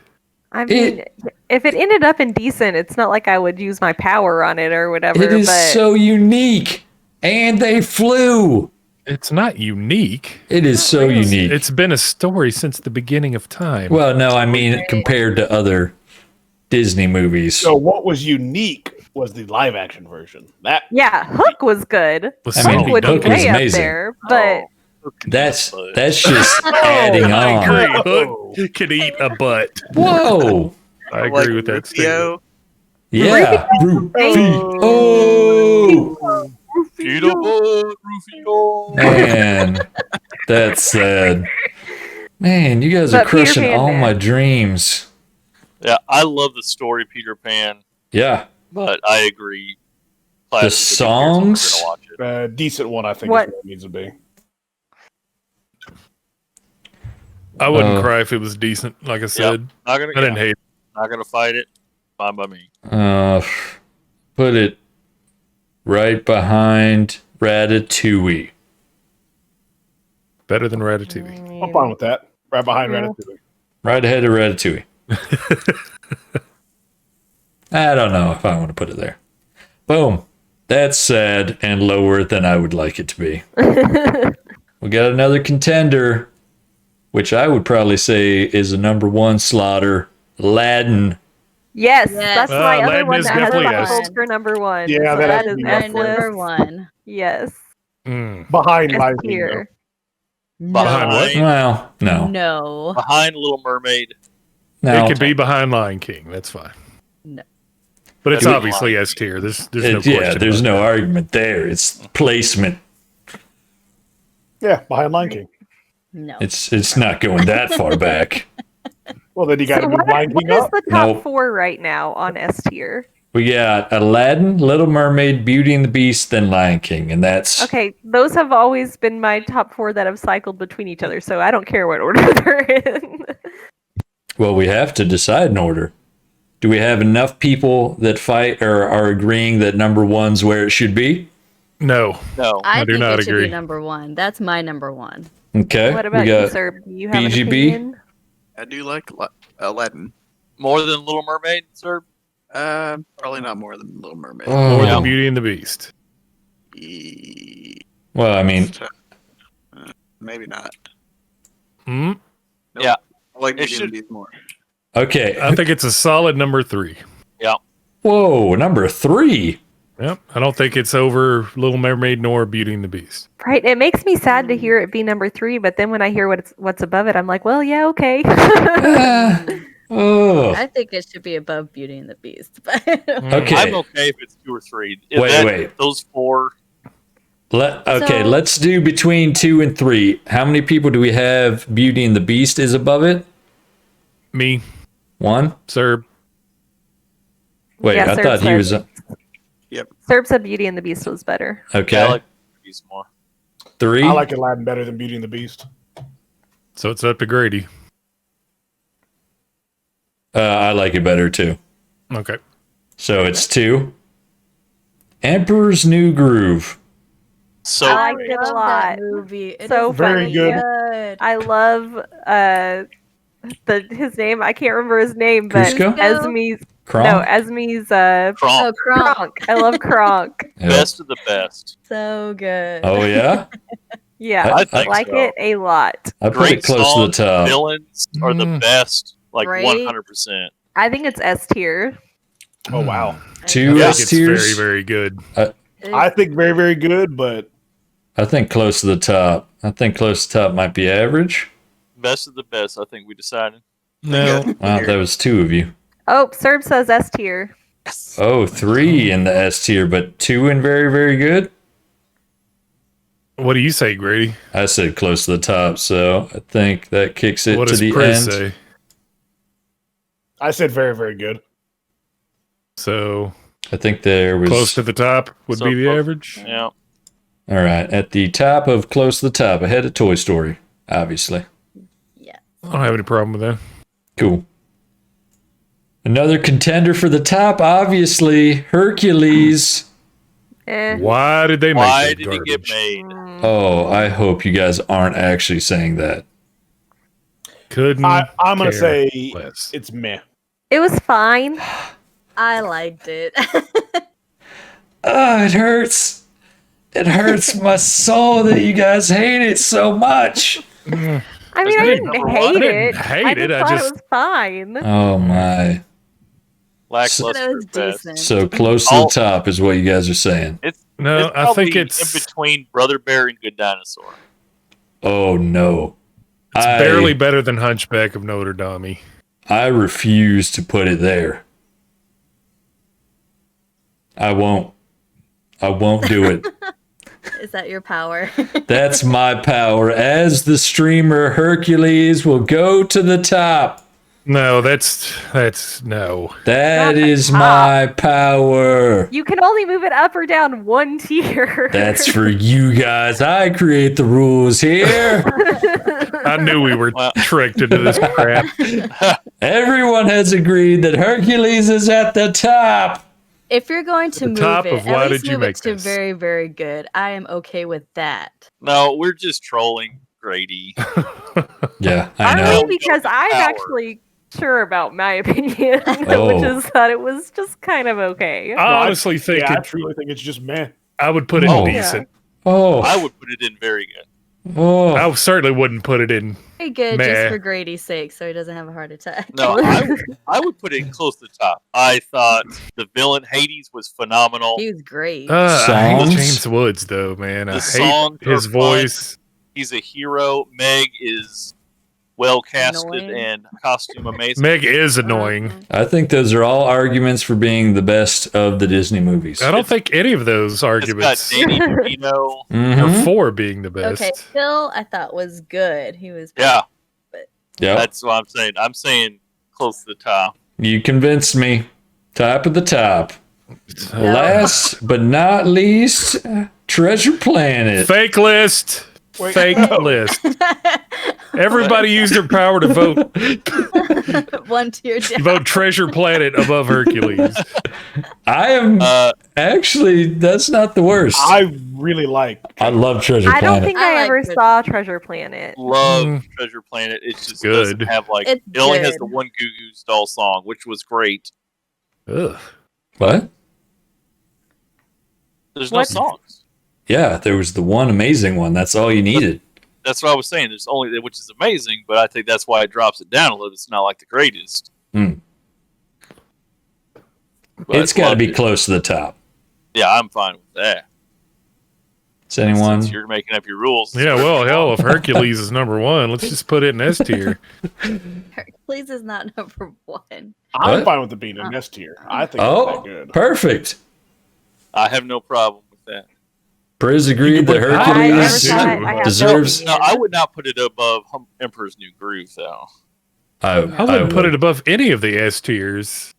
I mean, if it ended up in decent, it's not like I would use my power on it or whatever. It is but so unique, and they flew. It's not unique. It is so unique. It's been a story since the beginning of time. Well, no, I mean compared to other Disney movies. So what was unique was the live action version. That yeah, Hook was good. With I mean, Hook would Hook be was way up amazing. there, but That's just adding I on. agree. Hook can eat a butt. Whoa. I agree Like with that statement. Rufio. Yeah. Oh. Oh. Rufio. Man, that's sad. Man, you guys are But Peter crushing Pan, all man. my dreams. Yeah, I love the story Peter Pan, Yeah. but I agree. The Classic, if you're songs? gonna watch it. decent one, I think, What? is what it needs to be. I wouldn't Uh, cry if it was decent. Like I said, Not gonna, I didn't yeah, hate it. not gonna fight it. Fine by me. Put it right behind Ratatouille. Better than Ratatouille. I'm fine with that. Right behind Yeah. Ratatouille. Right ahead of Ratatouille. I don't know if I want to put it there. Boom. That's sad and lower than I would like it to be. We got another contender, which I would probably say is a number one slaughter. Aladdin. Yes, Yes. that's my other Aladdin one is that has definitely a S. hold for number one. Yeah, So that that has to is be S And number list. one. Yes. Mm. Behind S Lion King, though. tier. Behind what? Well, no. No. Behind Little Mermaid. No. It could be behind Lion King. That's fine. No. But it's It- obviously S tier. There's no question. Yeah, there's about no that. argument there. It's placement. Yeah, behind Lion King. No. It's not going that far back. Well, then you got to So move Lion what King is up. the top Nope. 4 right now on S tier? We got Aladdin, Little Mermaid, Beauty and the Beast, then Lion King, and that's Okay, those have always been my top 4 that have cycled between each other, so I don't care what order they're in. well, we have to decide an order. Do we have enough people that fight or are agreeing that number 1's where it should be? No. No. I do think not it should agree. be number 1. That's my number 1. Okay. What about we you, got sir? Do you have an BGB? opinion? I do like Aladdin. More than Little Mermaid, sir? Probably not more than Little Mermaid. Oh. More Yeah. than Beauty and the Beast. Well, I mean, Maybe not. Hmm? Yeah. I like It Beauty and should- the Beast more. okay. I think it's a solid number 3. Whoa, number 3. Yep. I don't think it's over Little Mermaid nor Beauty and the Beast. Right. It makes me sad to hear it be number 3, but then when I hear what's above it, I'm like, well, yeah, okay. Oh. I think it should be above Beauty and the Beast. But Okay. I'm okay if it's 2 or 3. If Wait. Those 4. Okay, So- let's do between 2 and 3. How many people do we have Beauty and the Beast is above it? Me, 1? sir. Wait, Yeah, I Serb thought he said- was Serb said Beauty and the Beast was better. okay. I like these more. 3. I like Aladdin better than Beauty and the Beast. So it's up to Grady. I like it better too. Okay. So it's 2. Emperor's New Groove. So I great. like it a love lot. that movie. It So is Very really good. I love his name. I can't remember his name, but Cusco? Esme's Kronk? Esme's Kronk, Oh, Kronk. Kronk. I love Kronk. Yep. best of the best. So good. Oh yeah, Yeah, I I think like so. it a lot. I put Great it close songs, to the top. Villains are the Mm. best, like Right? 100%. I think it's S tier. Oh wow. 2 I S think it's tiers. very, very good. I think very, very good, but I think close to the top. I think close to the top might be average. Best of the best, I think we decided. No. Wow, that was 2 of you. Oh, Serb says S tier. Oh, 3 in the S tier, but 2 in very, very good. What do you say, Grady? I said close to the top, so I think that kicks it What to does the Chris end. say? I said very, very good. So I think there was close to the top would So be the close. average. Yeah. all right at the top of close to the top, ahead of Toy Story, obviously. I don't have any problem with that. Cool. Another contender for the top, obviously, Hercules. Why did they make Why that did garbage? it get made? Oh, I hope you guys aren't actually saying that. Couldn't. I'm gonna care say less. it's meh. It was fine. I liked it. Oh, it hurts. It hurts my soul that you guys hate it so much. I mean, I Isn't it didn't number hate one? I didn't it. hate I it, just I thought just- it was fine. Oh my. Lackluster It was at best. decent. So close to the top is what you guys are saying. No, It's I think probably it's in between Brother Bear and Good Dinosaur. Oh no. it's barely better than Hunchback of Notre Dame. I refuse to put it there. I won't do it. Is that your power? That's my power. As the streamer, Hercules will go to the top. No, that's no. That Not the is top. my power. You can only move it up or down 1 tier. That's for you guys. I create the rules here. I knew we were Well- tricked into this crap. Everyone has agreed that Hercules is at the top. If you're going to The move top it, of why at least did you move it make to this? very, very good. I am okay with that. No, we're just trolling Grady. Yeah, I Are know. we? Because I'm Power. actually sure about my opinion, Oh. which is that it was just kind of okay. I honestly think Yeah, I it, truly think it's just meh. I would put it Oh. in decent. Oh, I would put it in very good. oh. I certainly wouldn't put it in. Very good, Meh. just for Grady's sake, so he doesn't have a heart attack. No, I would put it close to the top. I thought the villain Hades was phenomenal. He was great. I hate Songs? James Woods though, man. I The hate songs his are fun. voice. He's a hero. Meg is well casted Annoying. and costume amazing. Meg is annoying. I think those are all arguments for being the best of the Disney movies. I don't think any of those It's got arguments Danny DeVito. Mhm. are for being the best. Okay, Phil, I thought was good. He was. Yeah, Yep. that's what I'm saying. I'm saying close to the top. You convinced me. Top of the top. Last but not least, Treasure Planet. Fake list. Wait, Fake list. Everybody used their power to vote One tier down. vote Treasure Planet above Hercules. I am actually, that's not the worst. I really like. I love Treasure I don't Planet. think I I, like ever Treasure saw Treasure Planet. Love Treasure Planet. It just doesn't Good. have like It's it only has good. the one Goo Goo Doll song, which was great. Ugh. What? There's What? no songs. Yeah, there was the one amazing one. That's all you needed. That's what I was saying. There's only which is amazing, but I think that's why it drops it down a little. It's not like the greatest. Hmm. But It's got to loved be it. close to the top. Yeah, I'm fine with that. Is anyone? Since you're making up your rules. Yeah, well, hell, if Hercules is number one, let's just put it in S tier. Hercules is not number one. I'm What? fine with it being an S tier. I think it's Oh, that good. perfect. I have no problem with that. Priz agreed that put- I never Hercules saw it. I have deserves. no No, I would not put it above Emperor's New Groove, though. I wouldn't put it above any of the S tiers.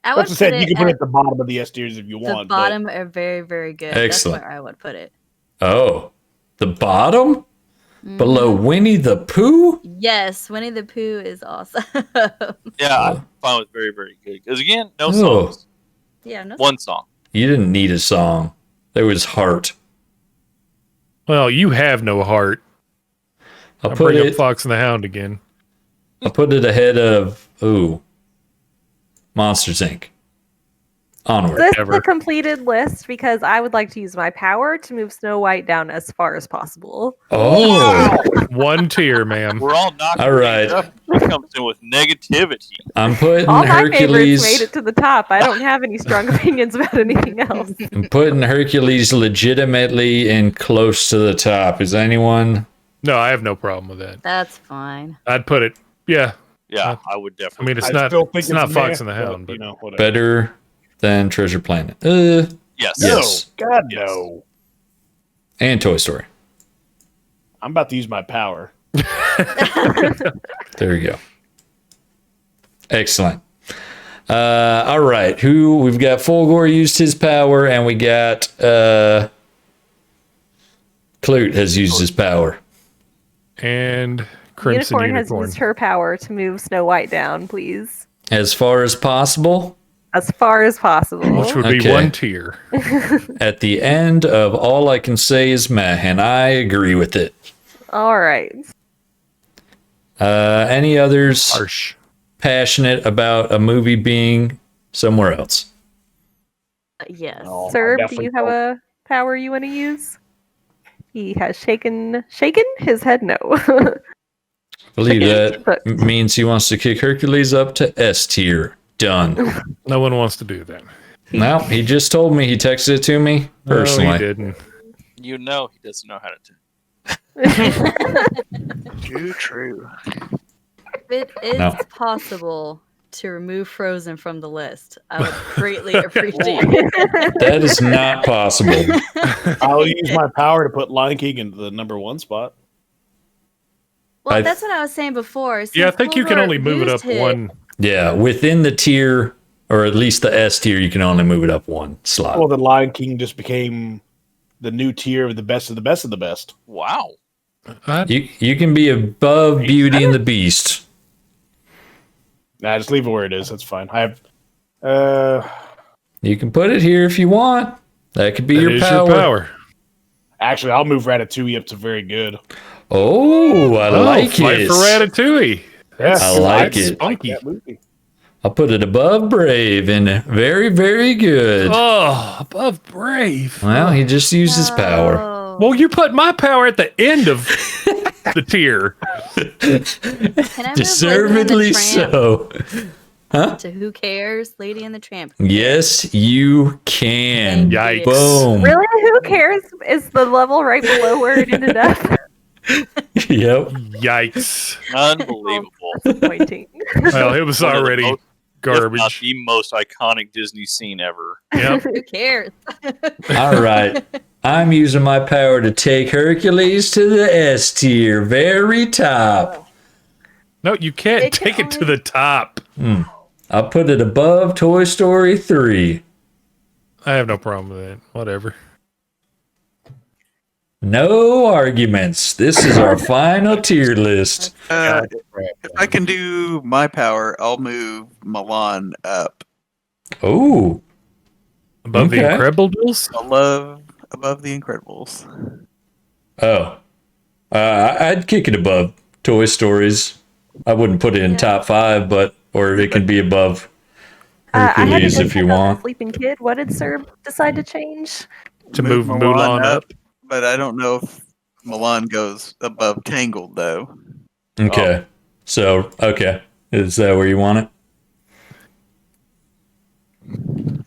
I would That's what I put said. You it can put it at at the bottom of the S tiers if you the want. but bottom are very, very good. Excellent. That's where I would put it. Oh, the bottom below Mm-hmm. Winnie the Pooh. Yes, Winnie the Pooh is awesome. Yeah, I'm fine with very, very good. Because again, no Oh. songs. Yeah, no. One song. You didn't need a song. There was heart. Well, you have no heart. I'll I put bring up it. Fox and the Hound again. I'll put it ahead of Monsters Inc. Onward. This is Ever. the completed list because I would like to use my power to move Snow White down as far as possible. Oh, One tier, ma'am. We're all knocking All right. things up. It comes in with negativity. I'm putting All my favorites Hercules. made it to the top. I don't have any strong opinions about anything else. I'm putting Hercules legitimately and close to the top. Is anyone? No, I have no problem with that. That's fine. I'd put it. Yeah, Yeah, I would I definitely. mean it's I not. still think It's not meh, Fox and the Hound, but you know, whatever. Better than Treasure Planet. yes. Yes. No, God Yes. no. And Toy Story. I'm about to use my power. There you go. Excellent. All right. We've got Fulgore used his power, and we got Clute has used his power. and Crimson Unicorn has Unicorn. used her power to move Snow White down, please. As far as possible, As far as possible. Which would be Okay. one tier. at the end of all I can say is meh, and I agree with it. All right. Any others Harsh. passionate about a movie being somewhere else? Yes. No, I Sir, do definitely you have don't. a power you want to use? He has shaken his head no. I believe that But- means he wants to kick Hercules up to S tier. Done. No one wants to do that. Now, he just told me, he texted it to me No, he personally. didn't. You know he doesn't know how to do. Too true. If it is No. possible to remove Frozen from the list, I would greatly appreciate it. That is not possible. I'll use my power to put Lion King into the number one spot. Well, I- that's what I was saying before. Yeah, I since think you can Fulgore only move it up used his- one. Yeah, within the tier, or at least the S tier, you can only move it up one slot. Well, then Lion King just became the new tier of the best of the best of the best. Wow. You can be above Beauty and the Beast. Nah, just leave it where it is. That's fine. I have. You can put it here if you want. That could be That your is power. Actually, I'll move Ratatouille up to very good. Oh, I like Fight it. for Ratatouille. Yes, I like I it. like Funky. that movie. I'll put it above Brave and very, very good. Oh, above Brave. Well, he just used his power. Oh. Well, you put my power at the end of the tier. Can I move Lady Deservedly and the so. Tramp to Who Cares? Lady and the Tramp. Yes, you can. Thank Yikes. you. Boom. Really? Who cares? Is the level right below where it ended up? Yep. Yikes. Unbelievable. Disappointing. Well, it was One of the already most- if not garbage. the most iconic Disney scene ever. Yep. Who cares? All right. I'm using my power to take Hercules to the S tier, very top. No, you can't It can take it to only- the top. I'll put it above Toy Story 3. I have no problem with that. Whatever. No arguments. This is our final tier list. If I can do my power, I'll move Milan up Oh, Above the Okay. Incredibles? above the Incredibles. oh. I'd kick it above Toy Stories. I wouldn't put it in Yeah. top 5, but or it can be above I had to Hercules go if you check on the want. Sleeping Kid. What did Sir decide to change? To move Mulan up? But I don't know if Milan goes above Tangled though. Okay. So, okay. Is that where you want it?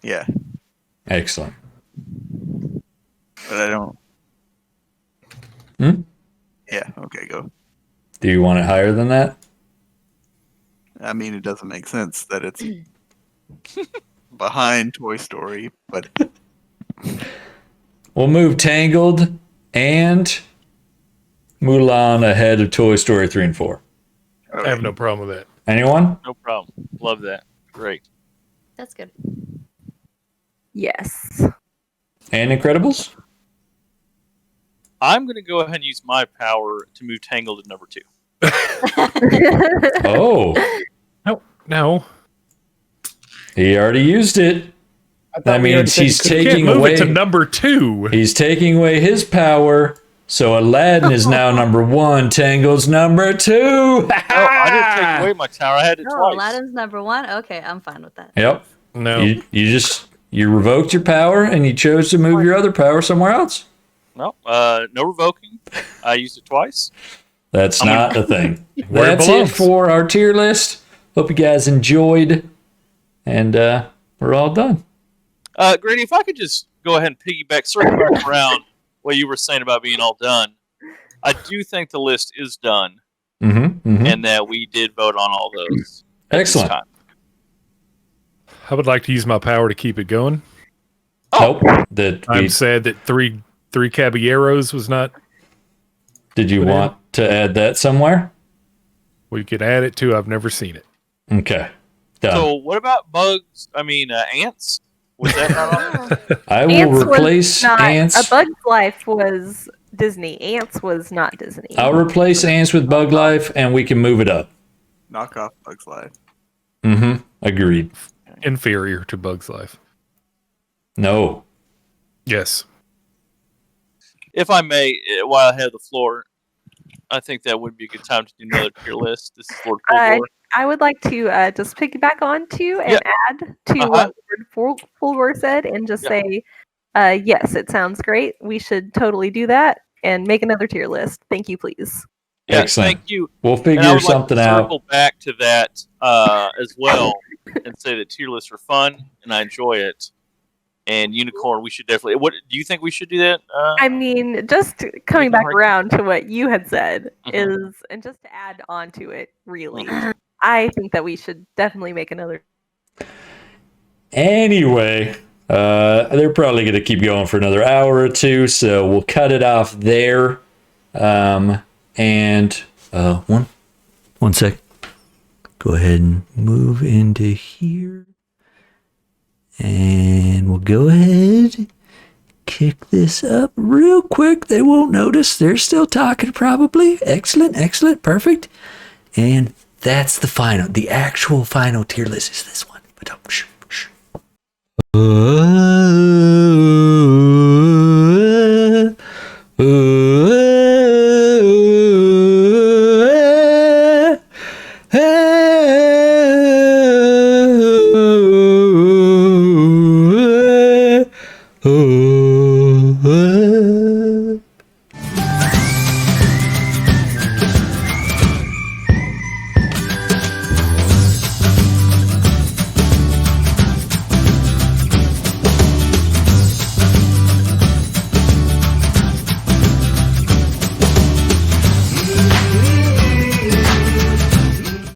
Yeah, Excellent. but I don't. Hmm? Yeah. Okay. Go. Do you want it higher than that? I mean, it doesn't make sense that it's behind Toy Story, but We'll move Tangled and Mulan ahead of Toy Story 3 and 4. I have no problem with that. Anyone? No problem. Love that. Great. That's good. Yes. And Incredibles? I'm going to go ahead and use my power to move Tangled to number 2. Oh, No. he already used it. I thought That we already means said he's you couldn't- You can't taking move away. it to number 2. He's taking away his power. So Aladdin is now number 1. Tangled's number 2. Oh, I didn't take away my tower. I had it Oh, twice. Aladdin's number 1. Okay, I'm fine with that. Yep. No. You revoked your power and you chose to move your other power somewhere else. No, no revoking. I used it twice. That's I'm not a thing. Where it That's it belongs. for our tier list. Hope you guys enjoyed. And we're all done. Grady, if I could just go ahead and piggyback, circle back around what you were saying about being all done. I do think the list is done, Mm-hmm. and that we did vote on all those. at this Excellent. time. I would like to use my power to keep it going. Nope. That I'm we, sad that three Caballeros was not. did you put in. want to add that somewhere? We could add it to. I've never seen it. Okay. Done. So what about bugs? I mean, ants? Was that not on there? I will Ants was replace not, Ants. A Bug's Life was Disney. Ants was not Disney. I'll replace Ants with Bug Life and we can move it up. knock off Bugs Life. Mm-hmm. Agreed. Inferior to Bug's Life. No. Yes. If I may, while I have the floor, I think that would be a good time to do another tier list. This is Lord Fulgore. I would like to just piggyback on to and add to what Lord Fulgore said and just say, yes, it sounds great. We should totally do that and make another tier list. Thank you, please. Yeah, Excellent. thank you. We'll And I figure would something like to out. circle back to that as well and say that tier lists are fun and I enjoy it. And Unicorn, we should definitely. What do you think we should do that? I mean, just coming back Right. around to what you had said Mhm. is, and just to add on to it, really, I think that we should definitely make another. Anyway, they're probably going to keep going for another hour or two, so we'll cut it off there. One sec. Go ahead and move into here. And we'll go ahead, kick this up real quick. They won't notice. They're still talking probably. Excellent, excellent, perfect. And that's the actual final tier list is this one. But don't, shh. Oh.